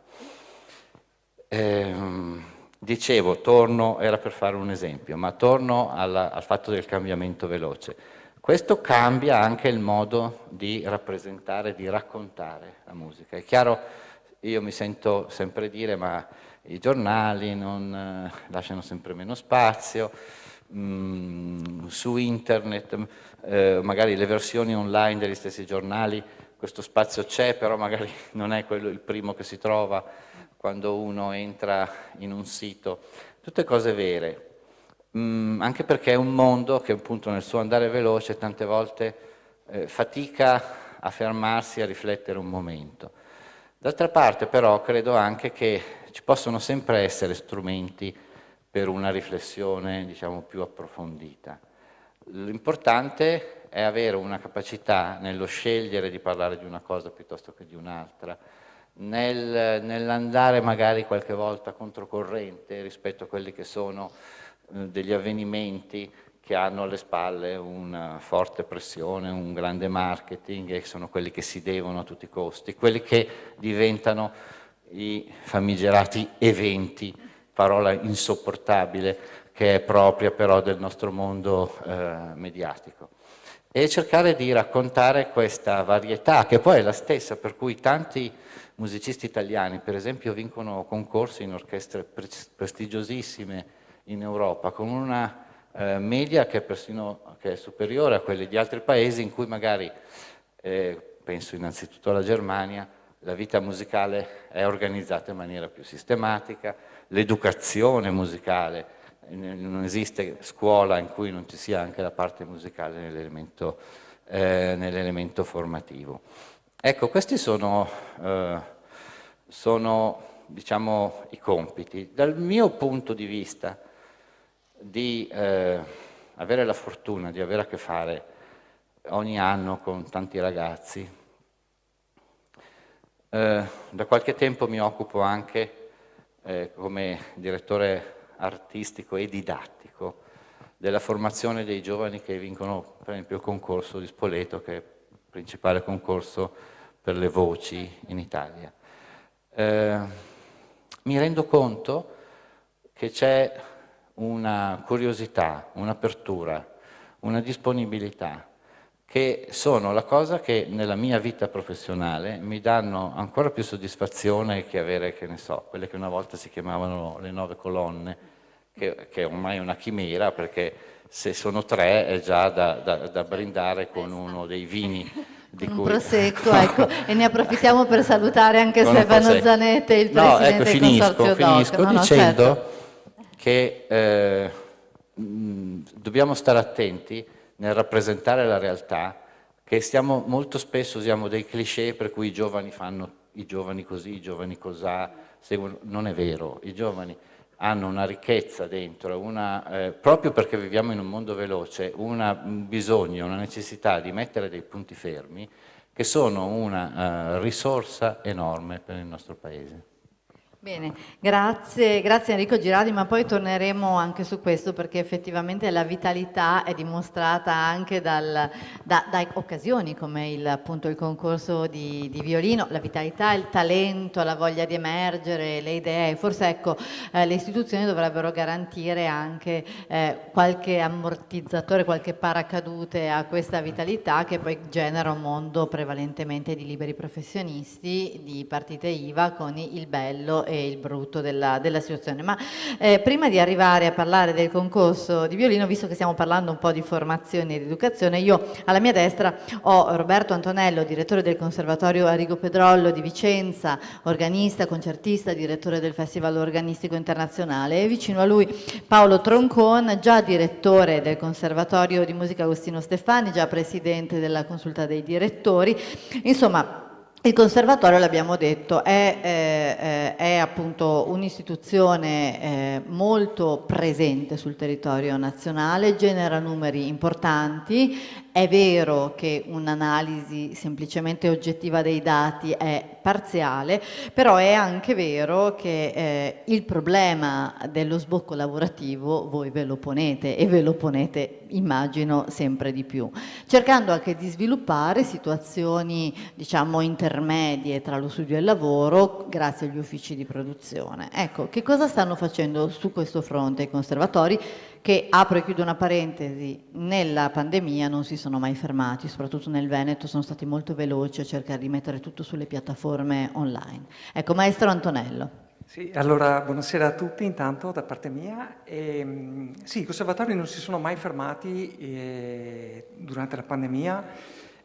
Dicevo, era per fare un esempio, ma torno al fatto del cambiamento veloce. Questo cambia anche il modo di rappresentare, di raccontare la musica. È chiaro, io mi sento sempre dire, ma i giornali non lasciano sempre meno spazio, su internet, magari le versioni online degli stessi giornali, questo spazio c'è, però magari non è quello il primo che si trova quando uno entra in un sito tutte cose vere, anche perché è un mondo che appunto nel suo andare veloce tante volte fatica a fermarsi, a riflettere un momento. D'altra parte però credo anche che ci possono sempre essere strumenti per una riflessione, diciamo, più approfondita. L'importante è avere una capacità nello scegliere di parlare di una cosa piuttosto che di un'altra, nell'andare magari qualche volta controcorrente rispetto a quelli che sono degli avvenimenti che hanno alle spalle una forte pressione, un grande marketing, e sono quelli che si devono a tutti i costi, quelli che diventano i famigerati eventi, parola insopportabile che è propria però del nostro mondo mediatico. E cercare di raccontare questa varietà, che poi è la stessa per cui tanti musicisti italiani, per esempio, vincono concorsi in orchestre prestigiosissime in Europa, con una media che è superiore a quelle di altri paesi in cui magari, penso innanzitutto alla Germania, la vita musicale è organizzata in maniera più sistematica, l'educazione musicale, non esiste scuola in cui non ci sia anche la parte musicale nell'elemento formativo. Ecco, questi sono diciamo, i compiti. Dal mio punto di vista, di avere la fortuna di avere a che fare ogni anno con tanti ragazzi, da qualche tempo mi occupo anche come direttore artistico e didattico della formazione dei giovani che vincono per esempio il concorso di Spoleto, che è il principale concorso per le voci in Italia. Mi rendo conto che c'è una curiosità, un'apertura, una disponibilità, che sono la cosa che nella mia vita professionale mi danno ancora più soddisfazione che avere, che ne so, quelle che una volta si chiamavano le 9 colonne, che ormai è una chimera, perché se sono 3 è già da brindare con uno dei vini di un cui... prosecco, ecco, e ne approfittiamo per salutare anche Stefano Zanette, il presidente del consorzio DOC. Finisco dicendo che dobbiamo stare attenti nel rappresentare la realtà, che molto spesso usiamo dei cliché per cui i giovani fanno i giovani così, i giovani cosà, non è vero, i giovani hanno una ricchezza dentro, proprio perché viviamo in un mondo veloce, un bisogno, una necessità di mettere dei punti fermi che sono una risorsa enorme per il nostro Paese. Bene, grazie Enrico Girardi, ma poi torneremo anche su questo, perché effettivamente la vitalità è dimostrata anche da occasioni come appunto il concorso di violino, la vitalità, il talento, la voglia di emergere, le idee. Forse ecco, le istituzioni dovrebbero garantire anche qualche ammortizzatore, qualche paracadute a questa vitalità, che poi genera un mondo prevalentemente di liberi professionisti, di partite IVA, con il bello e il brutto della situazione. Ma prima di arrivare a parlare del concorso di violino, visto che stiamo parlando un po' di formazione e di educazione, io alla mia destra ho Roberto Antonello, direttore del Conservatorio Arrigo Pedrollo di Vicenza, organista, concertista, direttore del Festival Organistico Internazionale, e vicino a lui Paolo Troncon, già direttore del Conservatorio di Musica Agostino Steffani, già presidente della Consulta dei Direttori. Insomma, il Conservatorio, l'abbiamo detto, è appunto un'istituzione molto presente sul territorio nazionale, genera numeri importanti. È vero che un'analisi semplicemente oggettiva dei dati è parziale, però è anche vero che il problema dello sbocco lavorativo voi ve lo ponete, e ve lo ponete, immagino, sempre di più, cercando anche di sviluppare situazioni, diciamo, intermedie tra lo studio e il lavoro grazie agli uffici di produzione. Ecco, che cosa stanno facendo su questo fronte i conservatori, che, apro e chiudo una parentesi, nella pandemia non si sono mai fermati, soprattutto nel Veneto sono stati molto veloci a cercare di mettere tutto sulle piattaforme online. Ecco, maestro Antonello. Sì, allora buonasera a tutti intanto da parte mia. Sì, i conservatori non si sono mai fermati durante la pandemia.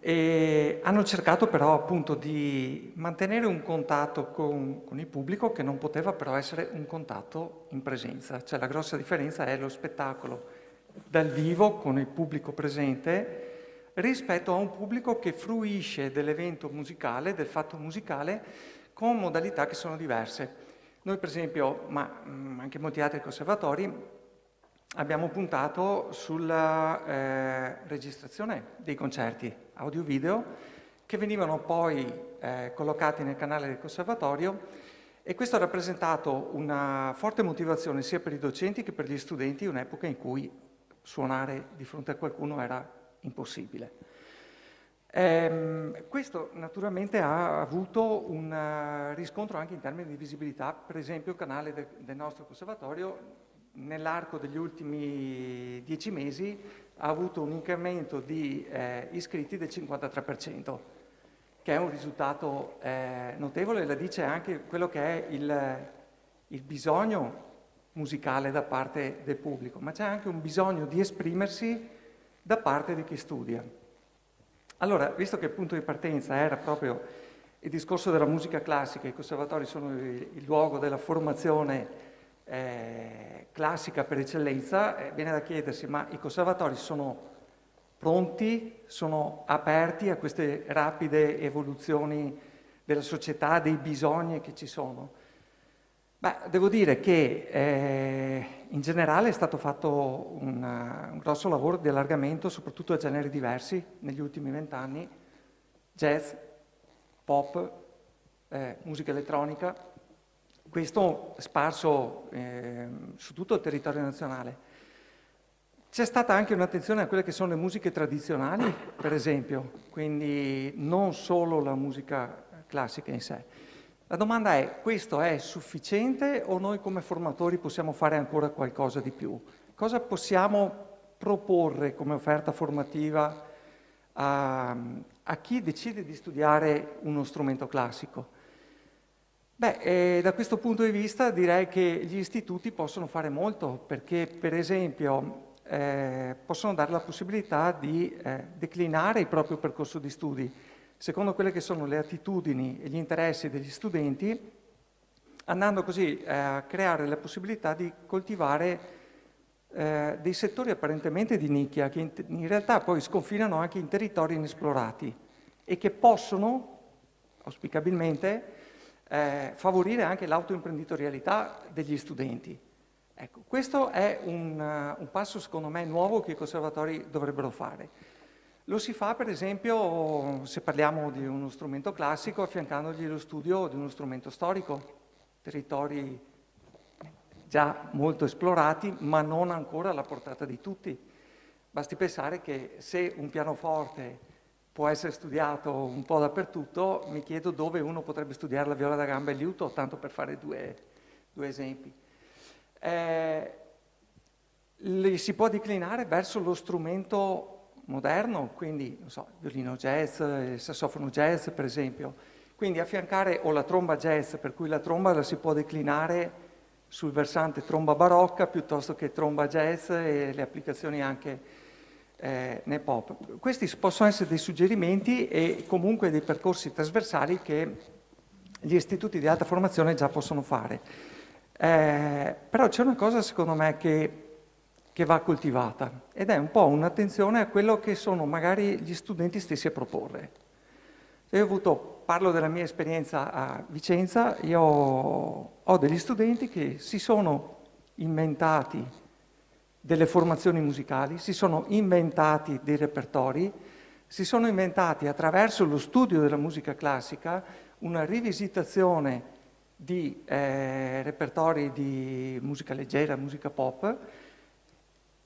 E hanno cercato però appunto di mantenere un contatto con il pubblico che non poteva però essere un contatto in presenza. Cioè la grossa differenza è lo spettacolo dal vivo con il pubblico presente rispetto a un pubblico che fruisce dell'evento musicale, del fatto musicale, con modalità che sono diverse. Noi per esempio, ma anche molti altri conservatori, abbiamo puntato sulla registrazione dei concerti audio-video che venivano poi collocati nel canale del conservatorio, e questo ha rappresentato una forte motivazione sia per i docenti che per gli studenti in un'epoca in cui suonare di fronte a qualcuno era impossibile. Questo naturalmente ha avuto un riscontro anche in termini di visibilità. Per esempio il canale del nostro conservatorio nell'arco degli ultimi 10 mesi ha avuto un incremento di iscritti del 53%, che è un risultato notevole. La dice anche quello che è il bisogno musicale da parte del pubblico, ma c'è anche un bisogno di esprimersi da parte di chi studia. Allora, visto che il punto di partenza era proprio il discorso della musica classica, i conservatori sono il luogo della formazione classica per eccellenza, viene da chiedersi: ma i conservatori sono pronti, sono aperti a queste rapide evoluzioni della società, dei bisogni che ci sono? Beh, devo dire che in generale è stato fatto un grosso lavoro di allargamento, soprattutto a generi diversi negli ultimi 20 anni: jazz, pop, musica elettronica. Questo sparso su tutto il territorio nazionale. C'è stata anche un'attenzione a quelle che sono le musiche tradizionali, per esempio, quindi non solo la musica classica in sé. La domanda è: questo è sufficiente o noi come formatori possiamo fare ancora qualcosa di più? Cosa possiamo proporre come offerta formativa a chi decide di studiare uno strumento classico? Beh, da questo punto di vista direi che gli istituti possono fare molto, perché per esempio possono dare la possibilità di declinare il proprio percorso di studi secondo quelle che sono le attitudini e gli interessi degli studenti, andando così a creare la possibilità di coltivare dei settori apparentemente di nicchia che in realtà poi sconfinano anche in territori inesplorati e che possono, auspicabilmente, favorire anche l'autoimprenditorialità degli studenti. Ecco, questo è un passo secondo me nuovo che i conservatori dovrebbero fare. Lo si fa per esempio, se parliamo di uno strumento classico, affiancandogli lo studio di uno strumento storico, territori già molto esplorati ma non ancora alla portata di tutti. Basti pensare che se un pianoforte può essere studiato un po' dappertutto, mi chiedo dove uno potrebbe studiare la viola da gamba e il liuto, tanto per fare due esempi. Li si può declinare verso lo strumento moderno, quindi non so, il violino jazz, il sassofono jazz per esempio, quindi affiancare o la tromba jazz, per cui la tromba la si può declinare sul versante tromba barocca piuttosto che tromba jazz e le applicazioni anche nel pop. Questi possono essere dei suggerimenti e comunque dei percorsi trasversali che gli istituti di alta formazione già possono fare. Però c'è una cosa secondo me che va coltivata ed è un po' un'attenzione a quello che sono magari gli studenti stessi a proporre. Parlo della mia esperienza a Vicenza, io ho degli studenti che si sono inventati delle formazioni musicali, si sono inventati dei repertori, si sono inventati attraverso lo studio della musica classica una rivisitazione di repertori di musica leggera, musica pop,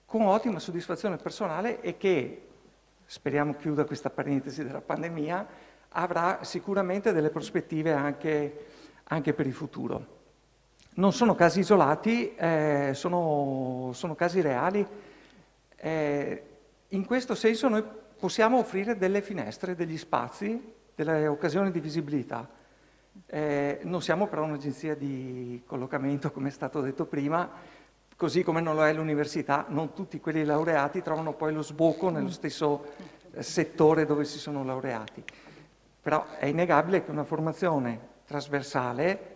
con ottima soddisfazione personale e che, speriamo chiuda questa parentesi della pandemia, avrà sicuramente delle prospettive anche per il futuro. Non sono casi isolati, sono casi reali. In questo senso noi possiamo offrire delle finestre, degli spazi, delle occasioni di visibilità. Non siamo però un'agenzia di collocamento, come è stato detto prima, così come non lo è l'università. Non tutti quelli laureati trovano poi lo sbocco nello stesso settore dove si sono laureati. Però è innegabile che una formazione trasversale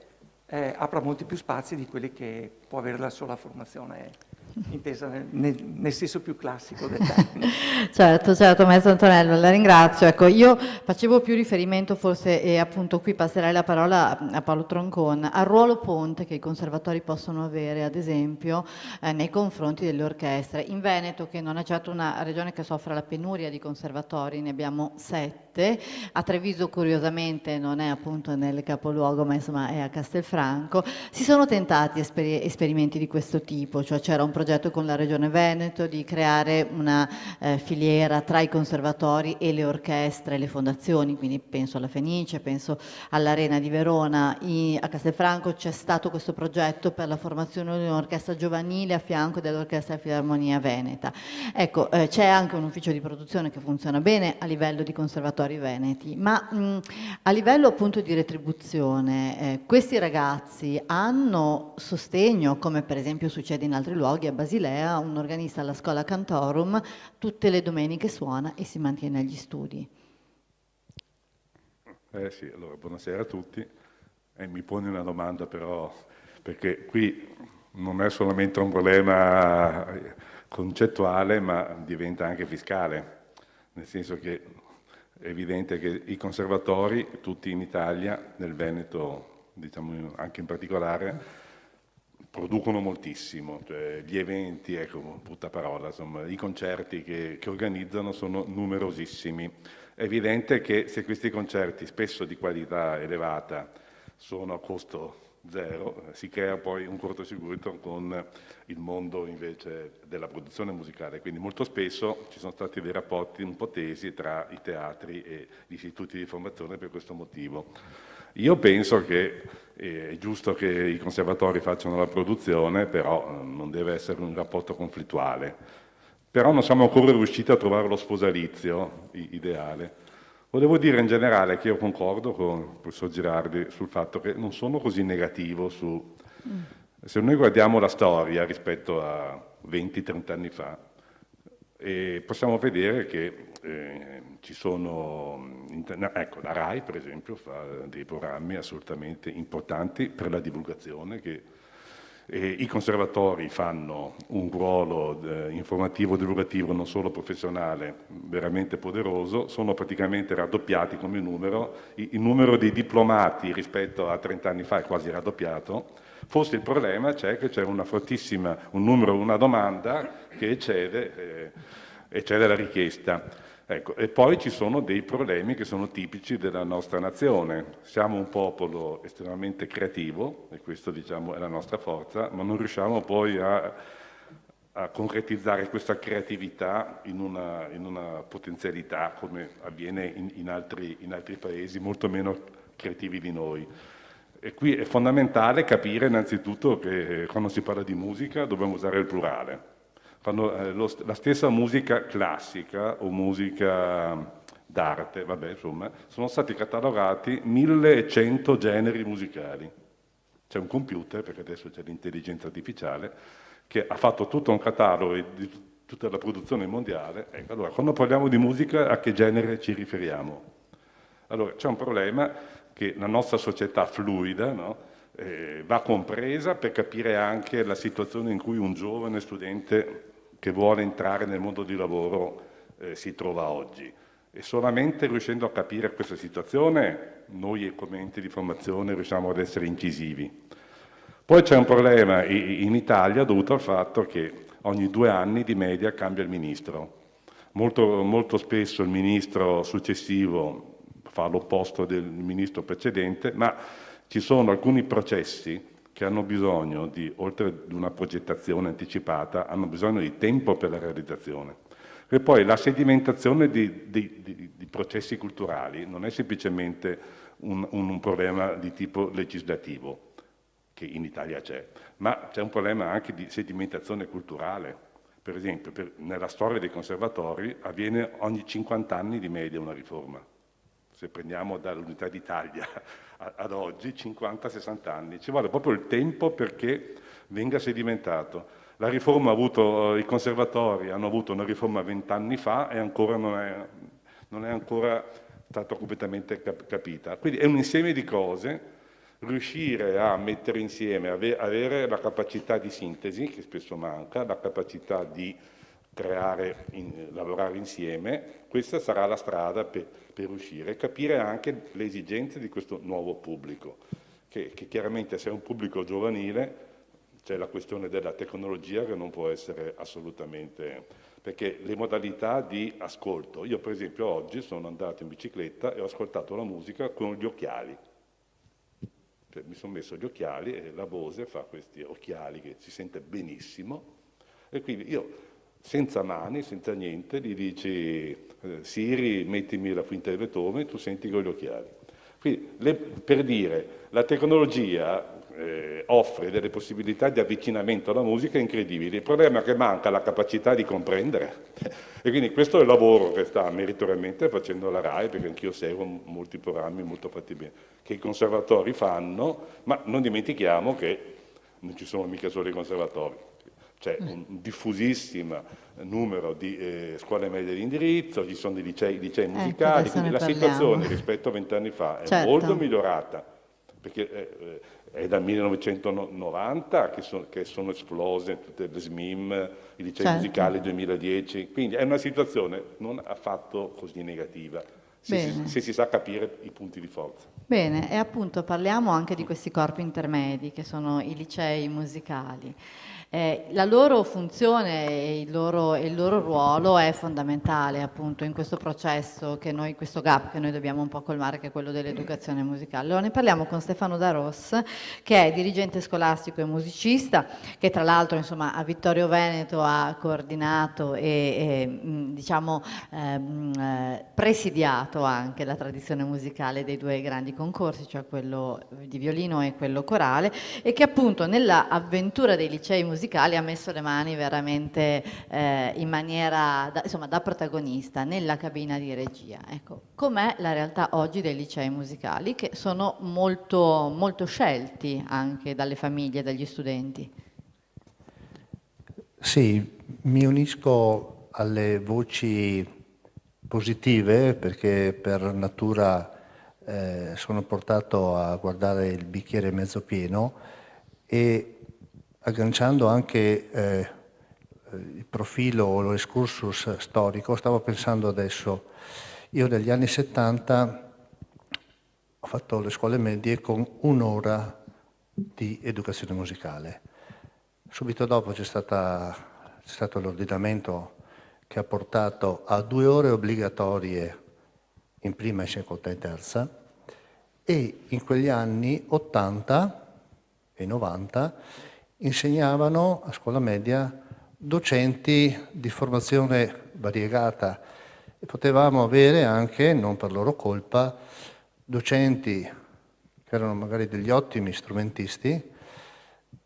apra molti più spazi di quelli che può avere la sola formazione intesa nel senso più classico del termine. Certo, maestro Antonello, la ringrazio. Ecco, io facevo più riferimento forse, e appunto qui passerei la parola a Paolo Troncon, al ruolo ponte che i conservatori possono avere, ad esempio, nei confronti delle orchestre. In Veneto, che non è certo una regione che soffre la penuria di conservatori, ne abbiamo 7. A Treviso, curiosamente, non è appunto nel capoluogo, ma insomma è a Castelfranco. Si sono tentati esperimenti di questo tipo, cioè c'era un progetto con la Regione Veneto di creare una filiera tra i conservatori e le orchestre, le fondazioni, quindi penso alla Fenice, penso all'Arena di Verona. A Castelfranco c'è stato questo progetto per la formazione di un'orchestra giovanile a fianco dell'Orchestra Filarmonia Veneta. Ecco, c'è anche un ufficio di produzione che funziona bene a livello di conservatori veneti, ma a livello appunto di retribuzione, questi ragazzi hanno sostegno, come per esempio succede in altri luoghi. A Basilea un organista alla Schola Cantorum tutte le domeniche suona e si mantiene agli studi. Sì, allora buonasera a tutti. Mi pone una domanda però, perché qui non è solamente un problema concettuale, ma diventa anche fiscale, nel senso che è evidente che i conservatori, tutti in Italia, nel Veneto, diciamo anche in particolare, producono moltissimo, cioè gli eventi, ecco, brutta parola, insomma, i concerti che organizzano sono numerosissimi. È evidente che se questi concerti, spesso di qualità elevata, sono a costo zero, si crea poi un cortocircuito con il mondo invece della produzione musicale. Quindi molto spesso ci sono stati dei rapporti un po' tesi tra i teatri e gli istituti di formazione per questo motivo. Io penso che è giusto che i conservatori facciano la produzione, però non deve essere un rapporto conflittuale. Però non siamo ancora riusciti a trovare lo sposalizio ideale. Volevo dire in generale che io concordo con il professor Girardi sul fatto che non sono così negativo su... Se noi guardiamo la storia rispetto a 20-30 anni fa, possiamo vedere che ci sono... Ecco, la RAI per esempio fa dei programmi assolutamente importanti per la divulgazione, che i conservatori fanno un ruolo informativo, divulgativo, non solo professionale, veramente poderoso. Sono praticamente raddoppiati come numero. Il numero di diplomati rispetto a 30 anni fa è quasi raddoppiato. Forse il problema c'è che c'è una fortissima, una domanda che eccede la richiesta. Ecco, e poi ci sono dei problemi che sono tipici della nostra nazione. Siamo un popolo estremamente creativo, e questo diciamo è la nostra forza, ma non riusciamo poi a concretizzare questa creatività in una potenzialità come avviene in altri paesi molto meno creativi di noi. E qui è fondamentale capire innanzitutto che quando si parla di musica dobbiamo usare il plurale. La stessa musica classica o musica d'arte, vabbè, insomma, sono stati catalogati 1100 generi musicali. C'è un computer, perché adesso c'è l'intelligenza artificiale, che ha fatto tutto un catalogo di tutta la produzione mondiale. Ecco, allora, quando parliamo di musica, a che genere ci riferiamo? Allora, c'è un problema che la nostra società fluida, no? Va compresa per capire anche la situazione in cui un giovane studente che vuole entrare nel mondo di lavoro si trova oggi. E solamente riuscendo a capire questa situazione, noi come enti di formazione riusciamo ad essere incisivi. Poi c'è un problema in Italia dovuto al fatto che ogni 2 anni di media cambia il ministro. Molto spesso il ministro successivo fa l'opposto del ministro precedente, ma ci sono alcuni processi che hanno bisogno oltre ad una progettazione anticipata, hanno bisogno di tempo per la realizzazione. E poi la sedimentazione di processi culturali non è semplicemente un problema di tipo legislativo, che in Italia c'è, ma c'è un problema anche di sedimentazione culturale. Per esempio, nella storia dei conservatori avviene ogni 50 anni di media una riforma. Se prendiamo dall'Unità d'Italia ad oggi, 50-60 anni, ci vuole proprio il tempo perché venga sedimentato. La riforma i conservatori hanno avuto una riforma 20 anni fa e ancora non non è ancora stata completamente capita. Quindi è un insieme di cose, riuscire a mettere insieme, avere la capacità di sintesi, che spesso manca, la capacità di creare, lavorare insieme, questa sarà la strada per riuscire, capire anche le esigenze di questo nuovo pubblico, che chiaramente se è un pubblico giovanile c'è la questione della tecnologia che non può essere assolutamente, perché le modalità di ascolto, io per esempio oggi sono andato in bicicletta e ho ascoltato la musica con gli occhiali. Mi sono messo gli occhiali e la Bose fa questi occhiali che si sente benissimo e quindi io senza mani, senza niente, gli dici Siri mettimi la quinta di Beethoven, tu senti con gli occhiali. Quindi per dire, la tecnologia offre delle possibilità di avvicinamento alla musica incredibili, il problema è che manca la capacità di comprendere e quindi questo è il lavoro che sta meritoriamente facendo la RAI, perché anch'io seguo molti programmi molto fatti bene, che i conservatori fanno, ma non dimentichiamo che non ci sono mica solo i conservatori, c'è un diffusissimo numero di scuole medie di indirizzo, ci sono i licei musicali, quindi la situazione rispetto a 20 anni fa è molto migliorata, perché è dal 1990 che sono esplose tutte le SMIM, i licei musicali 2010, quindi è una situazione non affatto così negativa, se si sa capire i punti di forza. Bene, e appunto parliamo anche di questi corpi intermedi che sono i licei musicali. La loro funzione e il loro ruolo è fondamentale appunto in questo processo questo gap che noi dobbiamo un po' colmare, che è quello dell'educazione musicale. Allora ne parliamo con Stefano Daros, che è dirigente scolastico e musicista, che tra l'altro insomma a Vittorio Veneto ha coordinato e presidiato anche la tradizione musicale dei due grandi concorsi, cioè quello di violino e quello corale, e che appunto nella avventura dei licei musicali ha messo le mani veramente in maniera da protagonista nella cabina di regia. Ecco, com'è la realtà oggi dei licei musicali, che sono molto, molto scelti anche dalle famiglie e dagli studenti? Sì, mi unisco alle voci positive perché per natura sono portato a guardare il bicchiere mezzo pieno e agganciando anche il profilo o l'escursus storico, stavo pensando adesso, io negli anni 70 ho fatto le scuole medie con un'ora di educazione musicale. Subito dopo c'è stato l'ordinamento che ha portato a 2 ore obbligatorie in prima, in seconda e in terza, e in quegli anni 80 e 90 insegnavano a scuola media docenti di formazione variegata e potevamo avere anche, non per loro colpa, docenti che erano magari degli ottimi strumentisti,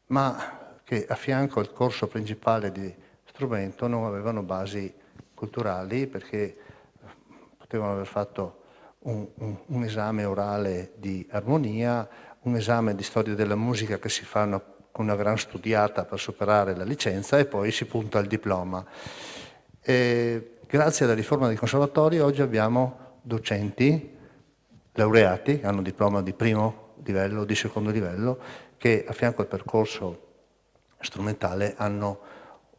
ma che a fianco al corso principale di strumento non avevano basi culturali perché potevano aver fatto un esame orale di armonia, un esame di storia della musica che si fanno con una gran studiata per superare la licenza e poi si punta al diploma. Grazie alla riforma dei conservatori oggi abbiamo docenti laureati, che hanno diploma di primo livello, di secondo livello, che a fianco al percorso strumentale hanno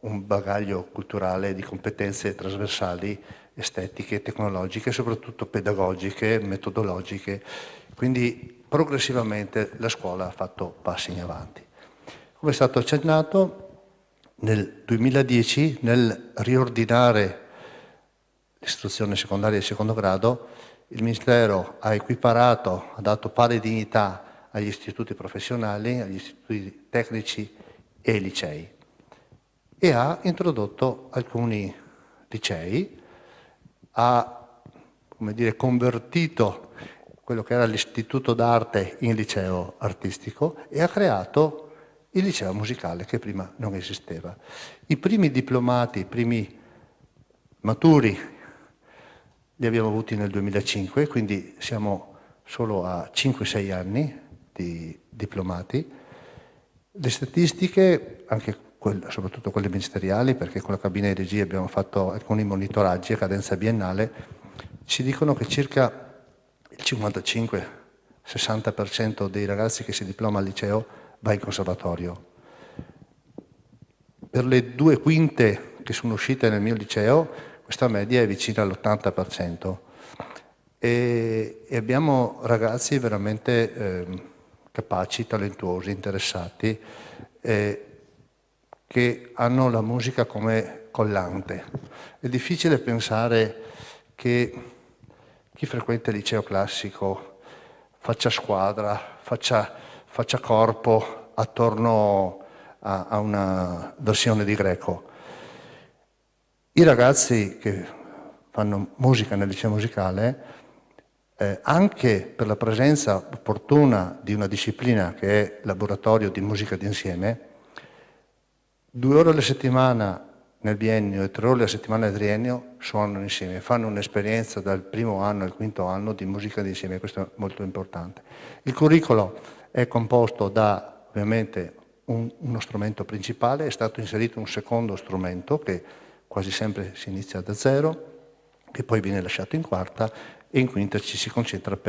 un bagaglio culturale di competenze trasversali, estetiche, tecnologiche, soprattutto pedagogiche, metodologiche. Quindi progressivamente la scuola ha fatto passi in avanti. Come è stato accennato, nel 2010, nel riordinare l'istruzione secondaria di secondo grado, il Ministero ha equiparato, ha dato pari dignità agli istituti professionali, agli istituti tecnici e ai licei e ha introdotto alcuni licei, ha convertito quello che era l'istituto d'arte in liceo artistico e ha creato il liceo musicale che prima non esisteva. I primi diplomati, i primi maturi li abbiamo avuti nel 2005, quindi siamo solo a 5-6 anni di diplomati. Le statistiche, anche soprattutto quelle ministeriali, perché con la cabina di regia abbiamo fatto alcuni monitoraggi a cadenza biennale, ci dicono che circa il 55-60% dei ragazzi che si diploma al liceo va in conservatorio. Per le 2/5 che sono uscite nel mio liceo, questa media è vicina all'80%. E abbiamo ragazzi veramente capaci, talentuosi, interessati, che hanno la musica come collante. È difficile pensare che chi frequenta il liceo classico faccia squadra, faccia corpo attorno a una versione di Greco. I ragazzi che fanno musica nel liceo musicale, anche per la presenza opportuna di una disciplina che è laboratorio di musica d'insieme, 2 ore alla settimana nel biennio e 3 ore alla settimana nel triennio suonano insieme, fanno un'esperienza dal primo anno al quinto anno di musica d'insieme, questo è molto importante. Il curriculum è composto da ovviamente uno strumento principale, è stato inserito un secondo strumento che quasi sempre si inizia da zero, che poi viene lasciato in quarta, e in quinta ci si concentra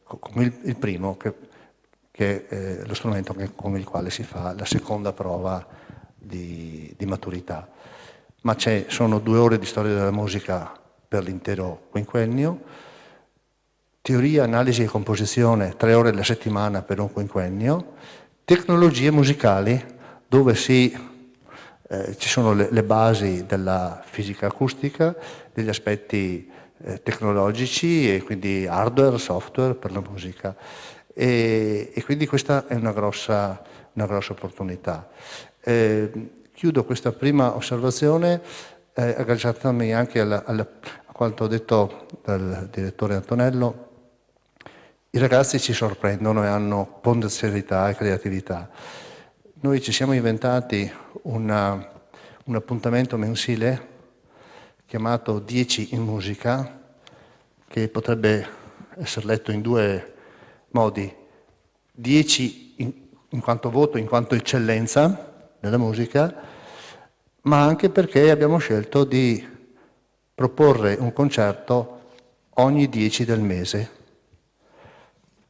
come il primo, che è lo strumento con il quale si fa la seconda prova di maturità. Ma sono 2 ore di storia della musica per l'intero quinquennio, teoria, analisi e composizione 3 ore alla settimana per un quinquennio, tecnologie musicali dove ci sono le basi della fisica acustica, degli aspetti tecnologici e quindi hardware, software per la musica. E quindi questa è una grossa opportunità. Chiudo questa prima osservazione agganciandomi anche a quanto detto dal direttore Antonello. I ragazzi ci sorprendono e hanno potenzialità e creatività. Noi ci siamo inventati un appuntamento mensile chiamato 10 in musica, che potrebbe essere letto in 2 modi. 10 in quanto voto, in quanto eccellenza nella musica, ma anche perché abbiamo scelto di proporre un concerto ogni 10 del mese,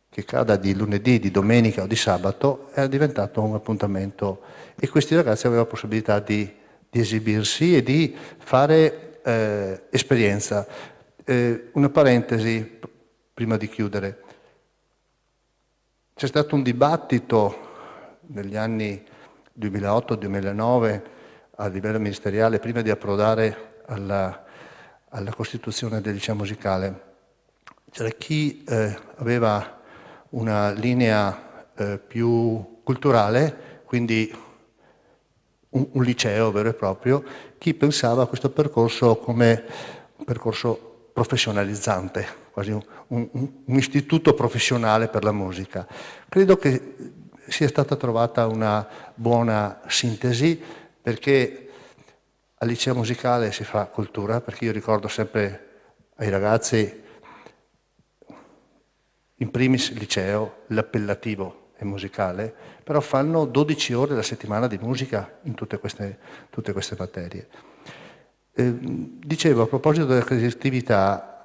che cada di lunedì, di domenica o di sabato, è diventato un appuntamento, e questi ragazzi avevano la possibilità di esibirsi e di fare esperienza. Una parentesi prima di chiudere. C'è stato un dibattito negli anni 2008-2009 a livello ministeriale, prima di approdare alla costituzione del liceo musicale. C'era chi aveva una linea più culturale, quindi un liceo vero e proprio, chi pensava a questo percorso come un percorso professionalizzante, quasi un istituto professionale per la musica. Credo che sia stata trovata una buona sintesi, perché al liceo musicale si fa cultura, perché io ricordo sempre ai ragazzi, in primis liceo, l'appellativo è musicale, però fanno 12 ore alla settimana di musica in tutte queste materie. Dicevo, a proposito della creatività,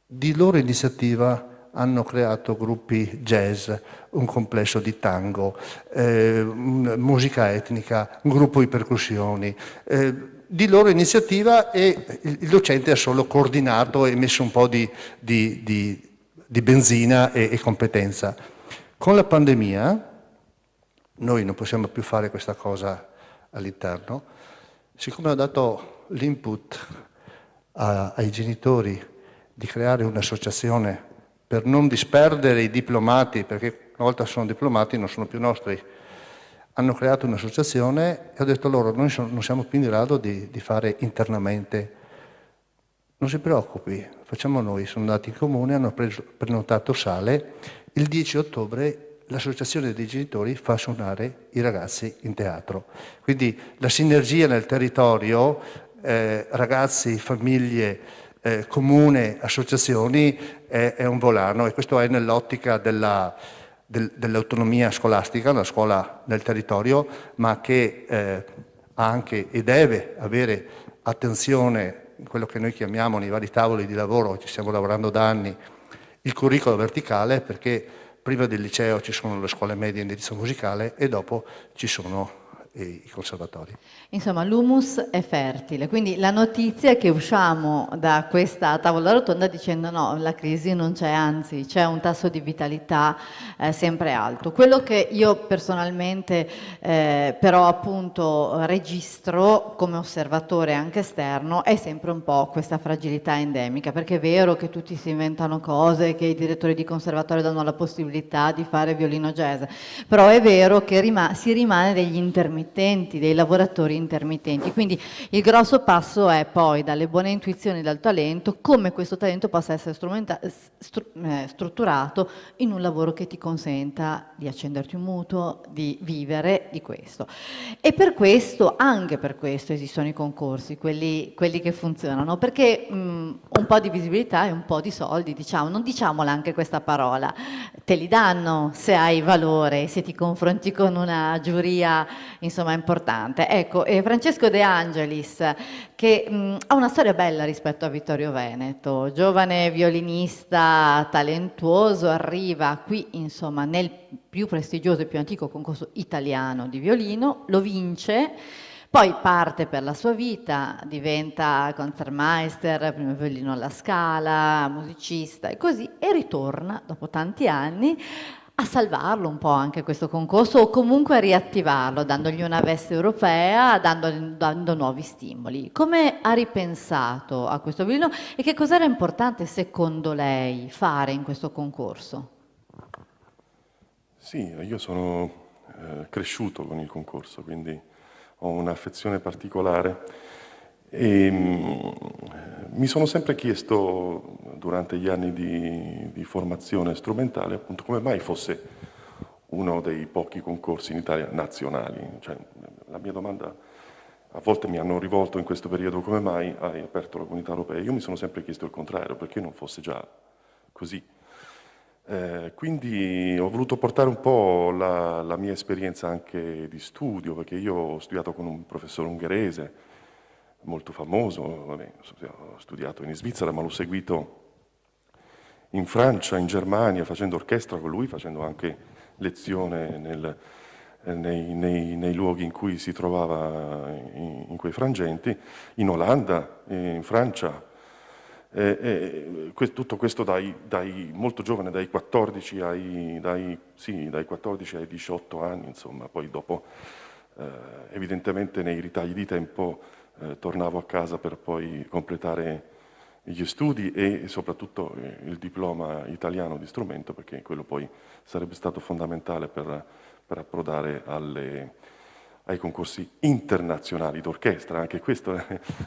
di loro iniziativa hanno creato gruppi jazz, un complesso di tango, musica etnica, un gruppo di percussioni. Di loro iniziativa, e il docente ha solo coordinato e messo un po' di benzina e competenza. Con la pandemia noi non possiamo più fare questa cosa all'interno. Siccome ho dato l'input ai genitori di creare un'associazione per non disperdere i diplomati, perché una volta sono diplomati non sono più nostri, hanno creato un'associazione e ho detto loro: noi non siamo più in grado di fare internamente. Non si preoccupi, facciamo noi. Sono andati in comune, hanno prenotato sale. Il 10 ottobre l'associazione dei genitori fa suonare i ragazzi in teatro. Quindi la sinergia nel territorio, ragazzi, famiglie, comune, associazioni, è un volano, e questo è nell'ottica dell'autonomia scolastica, una scuola nel territorio, ma che ha anche e deve avere attenzione quello che noi chiamiamo nei vari tavoli di lavoro, ci stiamo lavorando da anni, il curriculum verticale, perché prima del liceo ci sono le scuole medie in indirizzo musicale e dopo ci sono i conservatori. Insomma, l'humus è fertile, quindi la notizia è che usciamo da questa tavola rotonda dicendo no, la crisi non c'è, anzi c'è un tasso di vitalità sempre alto. Quello che io personalmente però appunto registro come osservatore anche esterno è sempre un po' questa fragilità endemica, perché è vero che tutti si inventano cose, che i direttori di conservatorio danno la possibilità di fare violino jazz, però è vero che si rimane degli intermittenti, dei lavoratori intermittenti. Quindi il grosso passo è poi dalle buone intuizioni dal talento, come questo talento possa essere strutturato in un lavoro che ti consenta di accenderti un mutuo, di vivere di questo. E per questo, anche per questo esistono i concorsi, quelli che funzionano, perché un po' di visibilità e un po' di soldi, diciamo, non diciamola anche questa parola, te li danno se hai valore, se ti confronti con una giuria insomma importante. Ecco, Francesco De Angelis, che ha una storia bella rispetto a Vittorio Veneto, giovane violinista talentuoso, arriva qui insomma nel più prestigioso e più antico concorso italiano di violino, lo vince, poi parte per la sua vita, diventa concertmeister, primo violino alla Scala, musicista e così, e ritorna dopo tanti anni a salvarlo un po' anche questo concorso, o comunque a riattivarlo, dandogli una veste europea, dando nuovi stimoli. Come ha ripensato a questo violino e che cosa era importante secondo lei fare in questo concorso? Sì, io sono cresciuto con il concorso, quindi ho un'affezione particolare e mi sono sempre chiesto durante gli anni di formazione strumentale appunto come mai fosse uno dei pochi concorsi in Italia nazionali. Cioè, la mia domanda, a volte mi hanno rivolto in questo periodo, come mai hai aperto la Comunità Europea? Io mi sono sempre chiesto il contrario, perché non fosse già così. Quindi ho voluto portare un po' la mia esperienza anche di studio, perché io ho studiato con un professore ungherese molto famoso, vabbè, ho studiato in Svizzera, ma l'ho seguito in Francia, in Germania, facendo orchestra con lui, facendo anche lezione nei luoghi in cui si trovava in quei frangenti, in Olanda, in Francia. Tutto questo dai molto giovane, dai 14 ai 18 anni, insomma, poi dopo evidentemente nei ritagli di tempo tornavo a casa per poi completare gli studi e soprattutto il diploma italiano di strumento, perché quello poi sarebbe stato fondamentale per approdare ai concorsi internazionali d'orchestra. Anche questo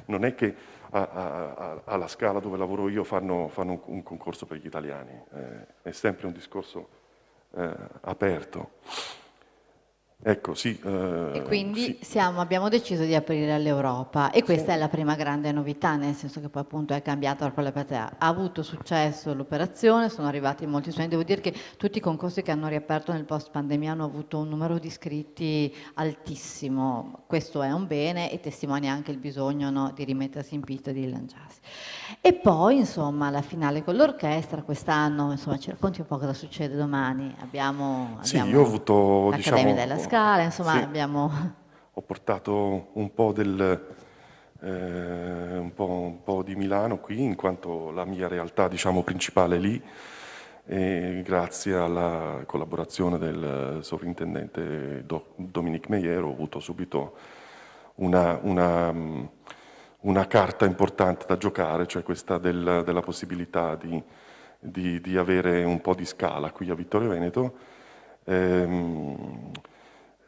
non è che alla Scala dove lavoro io fanno un concorso per gli italiani, è sempre un discorso aperto. Ecco, sì. E quindi sì. abbiamo deciso di aprire all'Europa e questa è la prima grande novità, nel senso che poi appunto è cambiata proprio la platea. Ha avuto successo l'operazione, sono arrivati molti studenti. Devo dire che tutti i concorsi che hanno riaperto nel post pandemia hanno avuto un numero di iscritti altissimo. Questo è un bene e testimonia anche il bisogno, no, di rimettersi in pista e di rilanciarsi. E poi insomma la finale con l'orchestra quest'anno, insomma ci racconti un po' cosa succede domani? Abbiamo sì, io ho avuto l'Accademia della Scala, insomma sì, abbiamo... Ho portato un po' un po' di Milano qui, in quanto la mia realtà, diciamo, principale è lì, e grazie alla collaborazione del sovrintendente Dominique Meyer ho avuto subito una carta importante da giocare, cioè questa della possibilità di avere un po' di scala qui a Vittorio Veneto.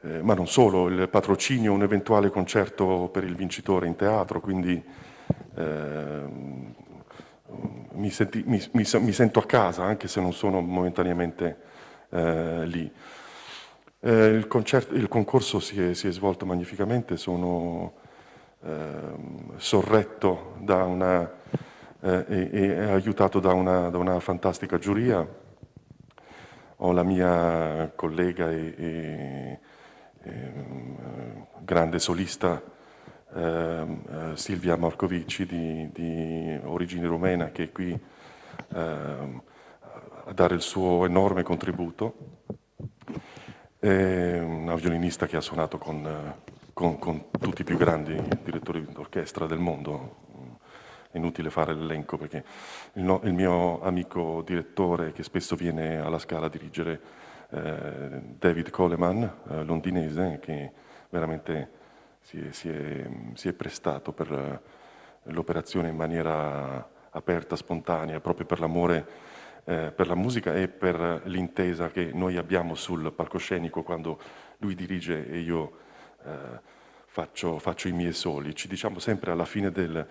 Ma non solo, il patrocinio, un eventuale concerto per il vincitore in teatro, quindi mi sento a casa anche se non sono momentaneamente lì. Il concorso si è svolto magnificamente, sono sorretto e aiutato da una fantastica giuria. Ho la mia collega e grande solista Silvia Marcovici di origine rumena, che è qui a dare il suo enorme contributo. È una violinista che ha suonato con tutti i più grandi direttori d'orchestra del mondo. È inutile fare l'elenco perché il mio amico direttore, che spesso viene alla Scala a dirigere, David Coleman, londinese, che veramente si è prestato per l'operazione in maniera aperta, spontanea, proprio per l'amore per la musica e per l'intesa che noi abbiamo sul palcoscenico quando lui dirige e io faccio i miei soli. Ci diciamo sempre alla fine delle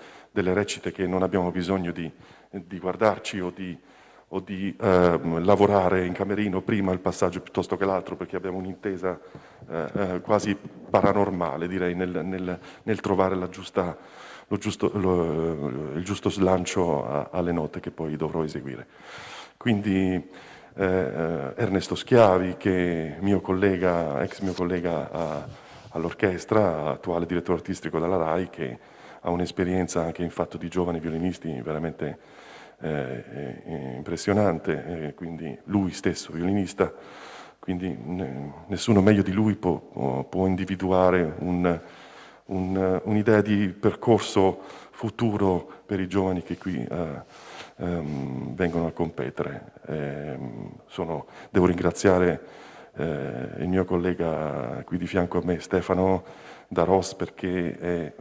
recite che non abbiamo bisogno di guardarci o di lavorare in camerino prima il passaggio piuttosto che l'altro, perché abbiamo un'intesa quasi paranormale, direi, nel trovare il giusto slancio alle note che poi dovrò eseguire. Quindi Ernesto Schiavi, che è ex mio collega all'orchestra, attuale direttore artistico della RAI, che ha un'esperienza anche in fatto di giovani violinisti veramente impressionante, quindi lui stesso violinista, quindi nessuno meglio di lui può individuare un'idea di percorso futuro per i giovani che qui vengono a competere. Devo ringraziare il mio collega qui di fianco a me, Stefano Daros, perché è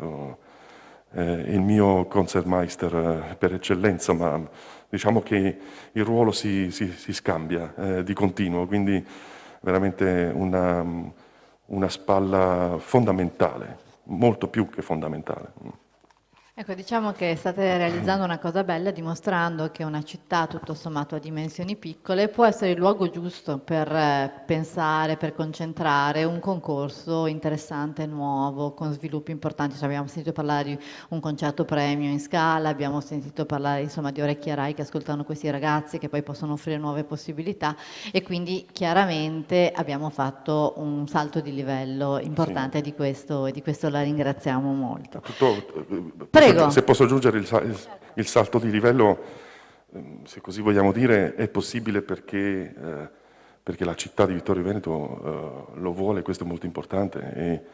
il mio concertmeister per eccellenza, ma diciamo che il ruolo si scambia di continuo, quindi veramente una spalla fondamentale, molto più che fondamentale. Ecco, diciamo che state realizzando una cosa bella, dimostrando che una città tutto sommato a dimensioni piccole può essere il luogo giusto per pensare, per concentrare un concorso interessante, nuovo, con sviluppi importanti. Cioè, abbiamo sentito parlare di un concerto premio in Scala, abbiamo sentito parlare insomma di Orecchie Rai che ascoltano questi ragazzi che poi possono offrire nuove possibilità, e quindi chiaramente abbiamo fatto un salto di livello importante. Sì. E di questo la ringraziamo molto. Prego. Se posso aggiungere il salto di livello, se così vogliamo dire, è possibile perché la città di Vittorio Veneto lo vuole, questo è molto importante,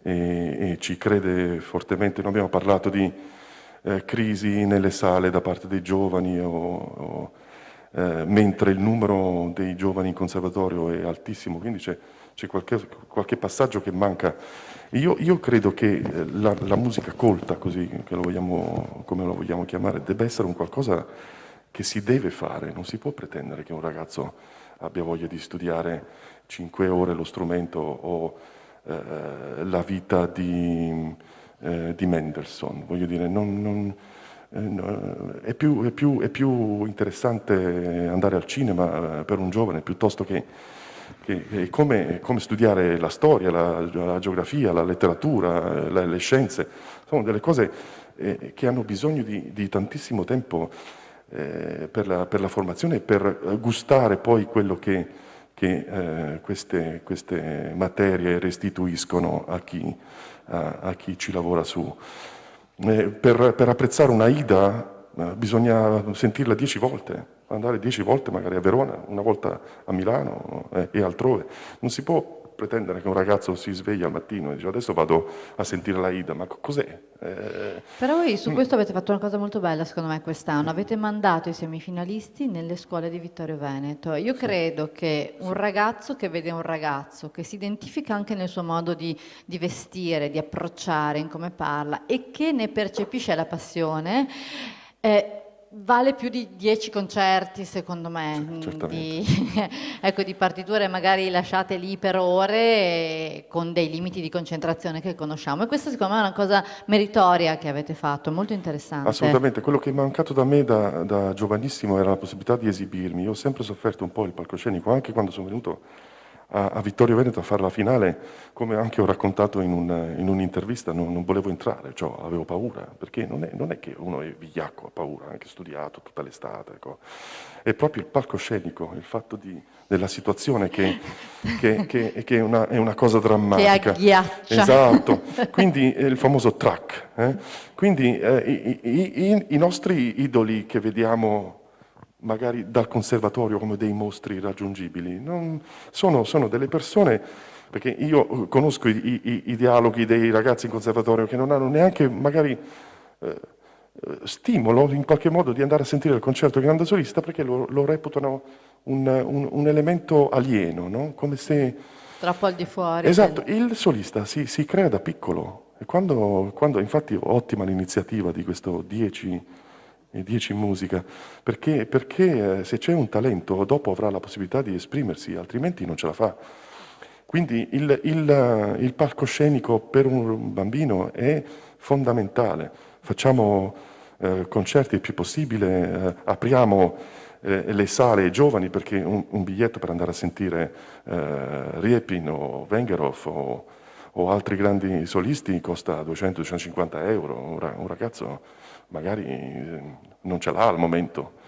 e ci crede fortemente. Noi abbiamo parlato di crisi nelle sale da parte dei giovani, mentre il numero dei giovani in conservatorio è altissimo, quindi c'è qualche passaggio che manca. Io credo che la musica colta, così come lo vogliamo chiamare, debba essere un qualcosa che si deve fare. Non si può pretendere che un ragazzo abbia voglia di studiare 5 ore lo strumento o la vita di Mendelssohn. Voglio dire, è più interessante andare al cinema per un giovane piuttosto che come studiare la storia, la geografia, la letteratura, le scienze. Sono delle cose che hanno bisogno di tantissimo tempo per la formazione e per gustare poi quello che queste materie restituiscono a chi ci lavora su. Per apprezzare una Aida bisogna sentirla 10 volte. Andare 10 volte magari a Verona, una volta a Milano e altrove. Non si può pretendere che un ragazzo si sveglia al mattino e dice adesso vado a sentire la Aida, ma cos'è? Però voi su questo avete fatto una cosa molto bella secondo me quest'anno, avete mandato i semifinalisti nelle scuole di Vittorio Veneto. Io credo che un ragazzo che vede un ragazzo, che si identifica anche nel suo modo di vestire, di approcciare, in come parla, e che ne percepisce la passione, vale più di 10 concerti, secondo me, di partiture magari lasciate lì per ore con dei limiti di concentrazione che conosciamo. E questa secondo me è una cosa meritoria che avete fatto, molto interessante. Assolutamente, quello che è mancato da me da giovanissimo era la possibilità di esibirmi. Io ho sempre sofferto un po' il palcoscenico, anche quando sono venuto a Vittorio Veneto a fare la finale, come anche ho raccontato in un'intervista, non volevo entrare, cioè avevo paura, perché non è che uno è vigliacco, ha paura, ha anche studiato tutta l'estate. Ecco. È proprio il palcoscenico, il fatto della situazione che è una cosa drammatica. Che agghiaccia. Esatto, quindi il famoso track. Quindi i nostri idoli che vediamo magari dal conservatorio come dei mostri irraggiungibili, sono delle persone, perché io conosco i dialoghi dei ragazzi in conservatorio che non hanno neanche magari stimolo in qualche modo di andare a sentire il concerto di grande solista, perché lo reputano un elemento alieno, no? Come se... Troppo al di fuori. Esatto, il solista si crea da piccolo, e quando infatti ottima l'iniziativa di questo 10 musica, perché se c'è un talento dopo avrà la possibilità di esprimersi, altrimenti non ce la fa. Quindi il palcoscenico per un bambino è fondamentale. Facciamo concerti il più possibile, apriamo le sale ai giovani, perché un biglietto per andare a sentire Riepin o Vengerov o altri grandi solisti costa 200-250 euro. Un ragazzo magari non ce l'ha al momento.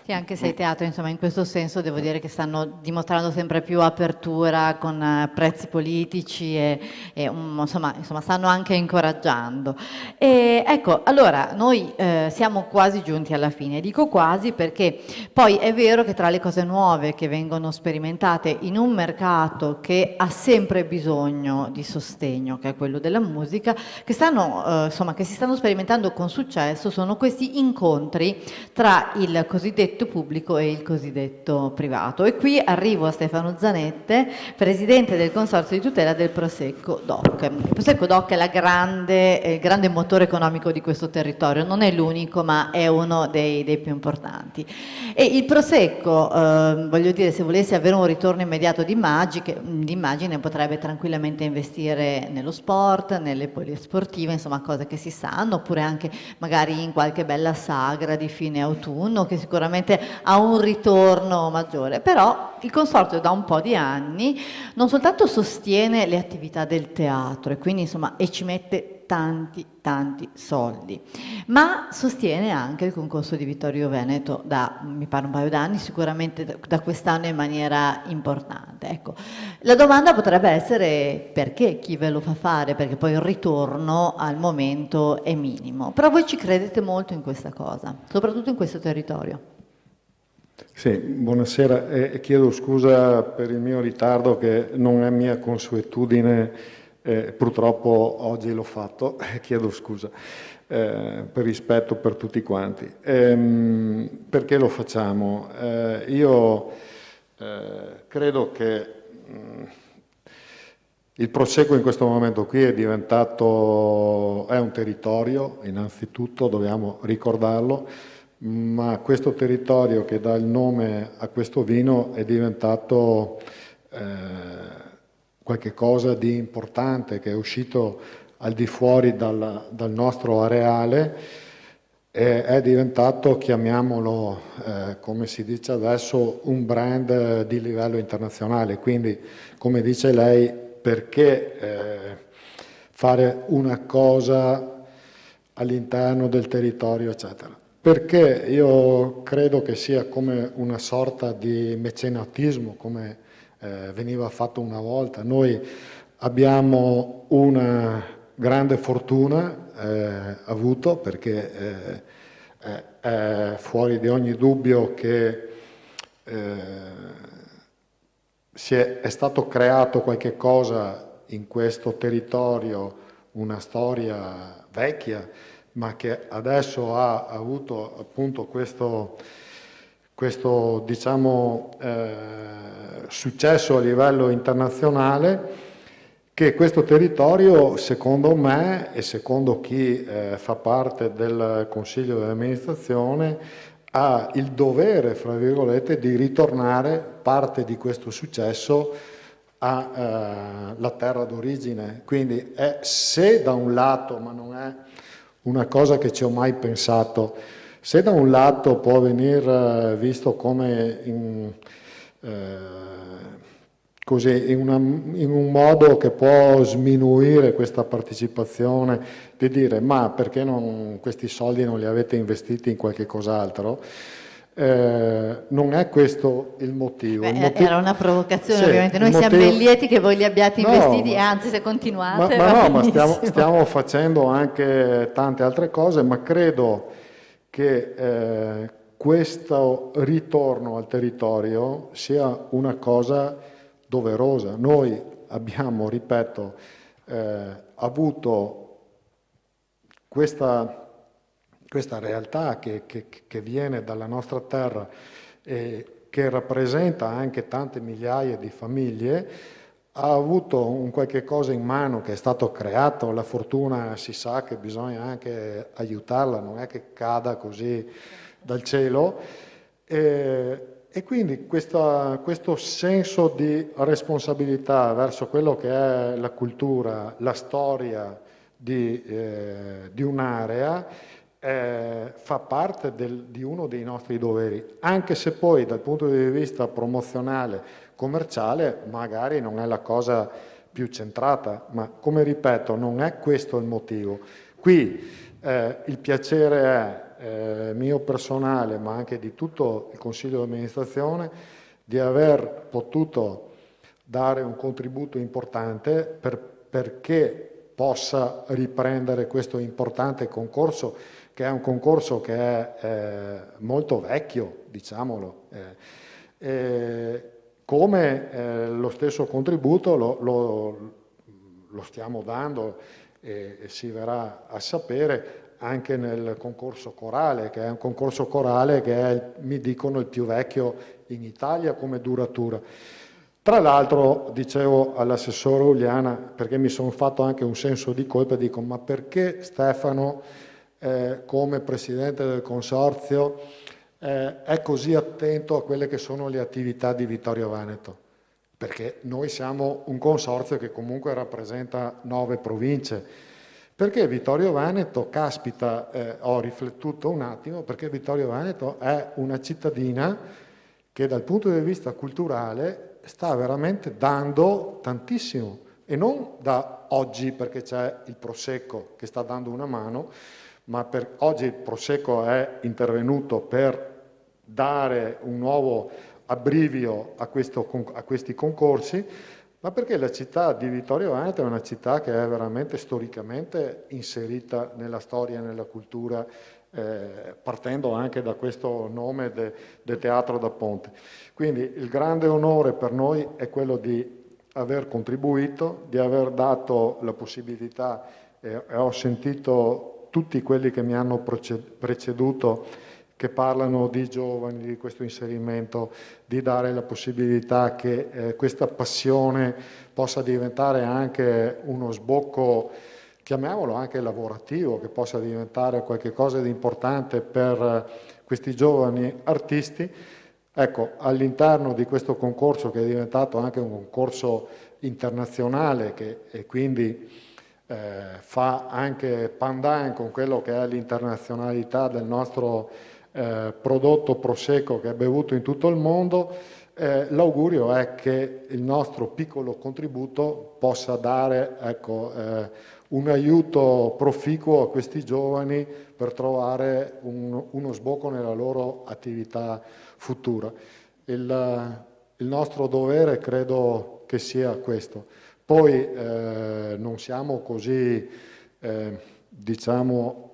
Sì, anche se i teatri, insomma, in questo senso devo dire che stanno dimostrando sempre più apertura con prezzi politici e insomma, stanno anche incoraggiando. E ecco, allora noi siamo quasi giunti alla fine. Dico quasi perché poi è vero che tra le cose nuove che vengono sperimentate in un mercato che ha sempre bisogno di sostegno, che è quello della musica, che si stanno sperimentando con successo, sono questi incontri tra il cosiddetto pubblico e il cosiddetto privato. E qui arrivo a Stefano Zanette, presidente del Consorzio di tutela del Prosecco DOC. Il Prosecco DOC è il grande motore economico di questo territorio, non è l'unico, ma è uno dei più importanti. E il Prosecco, voglio dire, se volesse avere un ritorno immediato di immagine, potrebbe tranquillamente investire nello sport, nelle polisportive, insomma cose che si sanno, oppure anche magari in qualche bella sagra di fine autunno, che sicuramente ha un ritorno maggiore. Però il Consorzio da un po' di anni non soltanto sostiene le attività del teatro e quindi e ci mette tanti soldi, ma sostiene anche il concorso di Vittorio Veneto mi pare un paio d'anni, sicuramente da quest'anno in maniera importante. Ecco, la domanda potrebbe essere: perché? Chi ve lo fa fare? Perché poi il ritorno al momento è minimo. Però voi ci credete molto in questa cosa, soprattutto in questo territorio. Sì, buonasera e chiedo scusa per il mio ritardo, che non è mia consuetudine, purtroppo oggi l'ho fatto, chiedo scusa per rispetto per tutti quanti. Perché lo facciamo? Io credo che il Prosecco in questo momento qui è un territorio, innanzitutto dobbiamo ricordarlo, ma questo territorio che dà il nome a questo vino è diventato qualche cosa di importante, che è uscito al di fuori dal nostro areale e è diventato, chiamiamolo come si dice adesso, un brand di livello internazionale. Quindi, come dice lei, perché fare una cosa all'interno del territorio, eccetera? Perché io credo che sia come una sorta di mecenatismo, come veniva fatto una volta. Noi abbiamo una grande fortuna avuto, perché è fuori di ogni dubbio che è stato creato qualche cosa in questo territorio, una storia vecchia, ma che adesso ha avuto appunto questo diciamo, successo a livello internazionale, che questo territorio, secondo me e secondo chi fa parte del Consiglio dell'amministrazione, ha il dovere, fra virgolette, di ritornare parte di questo successo alla terra d'origine. Quindi se da un lato, ma non è una cosa che ci ho mai pensato, se da un lato può venire visto come così, in un modo che può sminuire questa partecipazione, di dire ma perché questi soldi non li avete investiti in qualche cos'altro? Non è questo il motivo. Era una provocazione, sì, ovviamente. Noi siamo ben lieti che voi li abbiate investiti, e anzi, se continuate. Ma stiamo facendo anche tante altre cose, ma credo che questo ritorno al territorio sia una cosa doverosa. Noi abbiamo, ripeto, avuto questa realtà che viene dalla nostra terra e che rappresenta anche tante migliaia di famiglie, ha avuto un qualche cosa in mano che è stato creato, la fortuna si sa che bisogna anche aiutarla, non è che cada così dal cielo, e quindi questo senso di responsabilità verso quello che è la cultura, la storia di un'area, fa parte di uno dei nostri doveri, anche se poi dal punto di vista promozionale, commerciale, magari non è la cosa più centrata, ma come ripeto, non è questo il motivo. Qui il piacere è mio personale, ma anche di tutto il Consiglio di amministrazione, di aver potuto dare un contributo importante perché possa riprendere questo importante concorso, che è un concorso che è molto vecchio, diciamolo, come lo stesso contributo lo stiamo dando e si verrà a sapere anche nel concorso corale, che è un concorso corale che è, mi dicono, il più vecchio in Italia come duratura. Tra l'altro, dicevo all'assessore Uliana, perché mi sono fatto anche un senso di colpa, dico, ma perché Stefano, come presidente del consorzio, è così attento a quelle che sono le attività di Vittorio Veneto? Perché noi siamo un consorzio che comunque rappresenta 9 province. Perché Vittorio Veneto, caspita, ho riflettuto un attimo, perché Vittorio Veneto è una cittadina che dal punto di vista culturale sta veramente dando tantissimo, e non da oggi perché c'è il Prosecco che sta dando una mano, ma oggi il Prosecco è intervenuto per dare un nuovo abbrivio a questi concorsi, ma perché la città di Vittorio Veneto è una città che è veramente storicamente inserita nella storia e nella cultura, partendo anche da questo nome del Teatro da Ponte. Quindi il grande onore per noi è quello di aver contribuito, di aver dato la possibilità, e ho sentito tutti quelli che mi hanno preceduto che parlano di giovani, di questo inserimento, di dare la possibilità che questa passione possa diventare anche uno sbocco, chiamiamolo anche lavorativo, che possa diventare qualcosa di importante per questi giovani artisti. Ecco, all'interno di questo concorso, che è diventato anche un concorso internazionale, e quindi fa anche pandan con quello che è l'internazionalità del nostro prodotto Prosecco, che è bevuto in tutto il mondo, l'augurio è che il nostro piccolo contributo possa dare, ecco, un aiuto proficuo a questi giovani per trovare uno sbocco nella loro attività futura. Il nostro dovere credo che sia questo. Poi non siamo così, diciamo,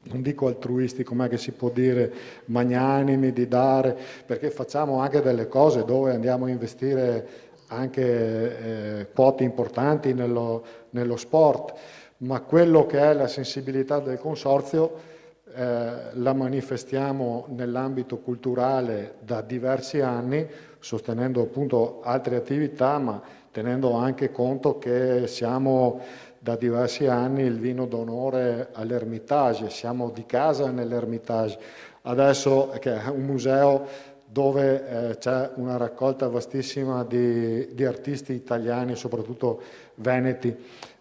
non dico altruisti, com'è che si può dire, magnanimi di dare, perché facciamo anche delle cose dove andiamo a investire anche quote importanti nello sport, ma quello che è la sensibilità del consorzio la manifestiamo nell'ambito culturale da diversi anni, sostenendo appunto altre attività, ma tenendo anche conto che siamo da diversi anni il vino d'onore all'Ermitage, siamo di casa nell'Ermitage, adesso che è un museo dove c'è una raccolta vastissima di artisti italiani, soprattutto veneti.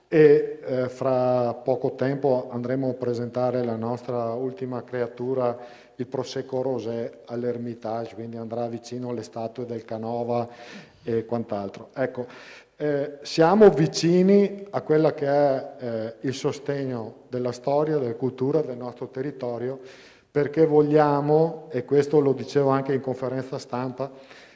e fra poco tempo andremo a presentare la nostra ultima creatura, il Prosecco Rosé, all'Ermitage, quindi andrà vicino alle statue del Canova e quant'altro. Ecco, siamo vicini a quella che è il sostegno della storia, della cultura del nostro territorio, perché vogliamo, e questo lo dicevo anche in conferenza stampa,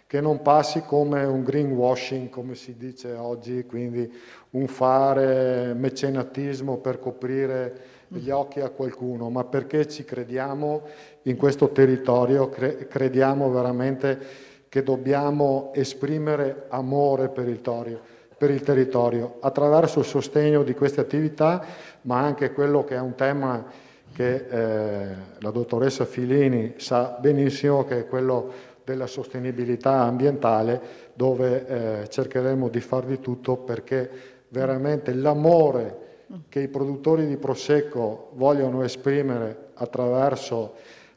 che non passi come un greenwashing, come si dice oggi, quindi un fare mecenatismo per coprire gli occhi a qualcuno, ma perché ci crediamo in questo territorio, crediamo veramente che dobbiamo esprimere amore per il territorio attraverso il sostegno di queste attività, ma anche quello che è un tema che la dottoressa Filini sa benissimo, che è quello della sostenibilità ambientale, dove cercheremo di far di tutto perché veramente l'amore che i produttori di Prosecco vogliono esprimere attraverso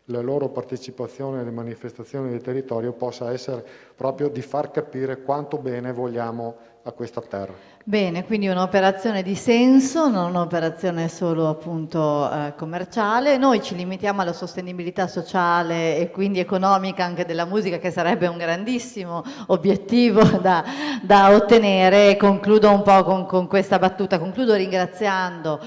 la loro partecipazione alle manifestazioni del territorio possa essere proprio di far capire quanto bene vogliamo a questa terra. Bene, quindi un'operazione di senso, non un'operazione solo appunto commerciale. Noi ci limitiamo alla sostenibilità sociale e quindi economica anche della musica, che sarebbe un grandissimo obiettivo da ottenere. Concludo un po' con questa battuta, concludo ringraziando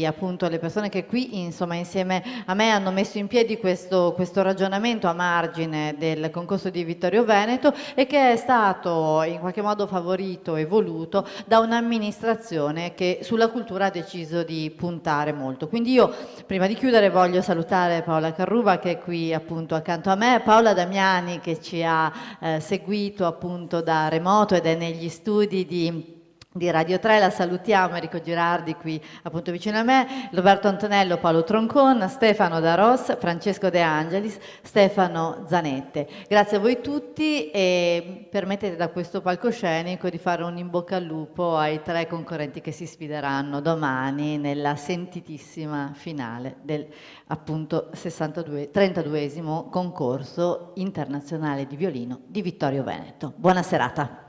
appunto le persone che qui insomma insieme a me hanno messo in piedi questo ragionamento a margine del concorso di Vittorio Veneto, e che è stato in qualche modo favorito e voluto da un'amministrazione che sulla cultura ha deciso di puntare molto. Quindi io, prima di chiudere, voglio salutare Paola Carruba, che è qui appunto accanto a me, Paola Damiani, che ci ha seguito appunto da remoto ed è negli studi di Radio 3, la salutiamo, Enrico Girardi qui appunto vicino a me, Roberto Antonello, Paolo Troncon, Stefano Daros, Francesco De Angelis, Stefano Zanette. Grazie a voi tutti e permettete da questo palcoscenico di fare un in bocca al lupo ai 3 concorrenti che si sfideranno domani nella sentitissima finale del appunto 32esimo concorso internazionale di violino di Vittorio Veneto. Buona serata.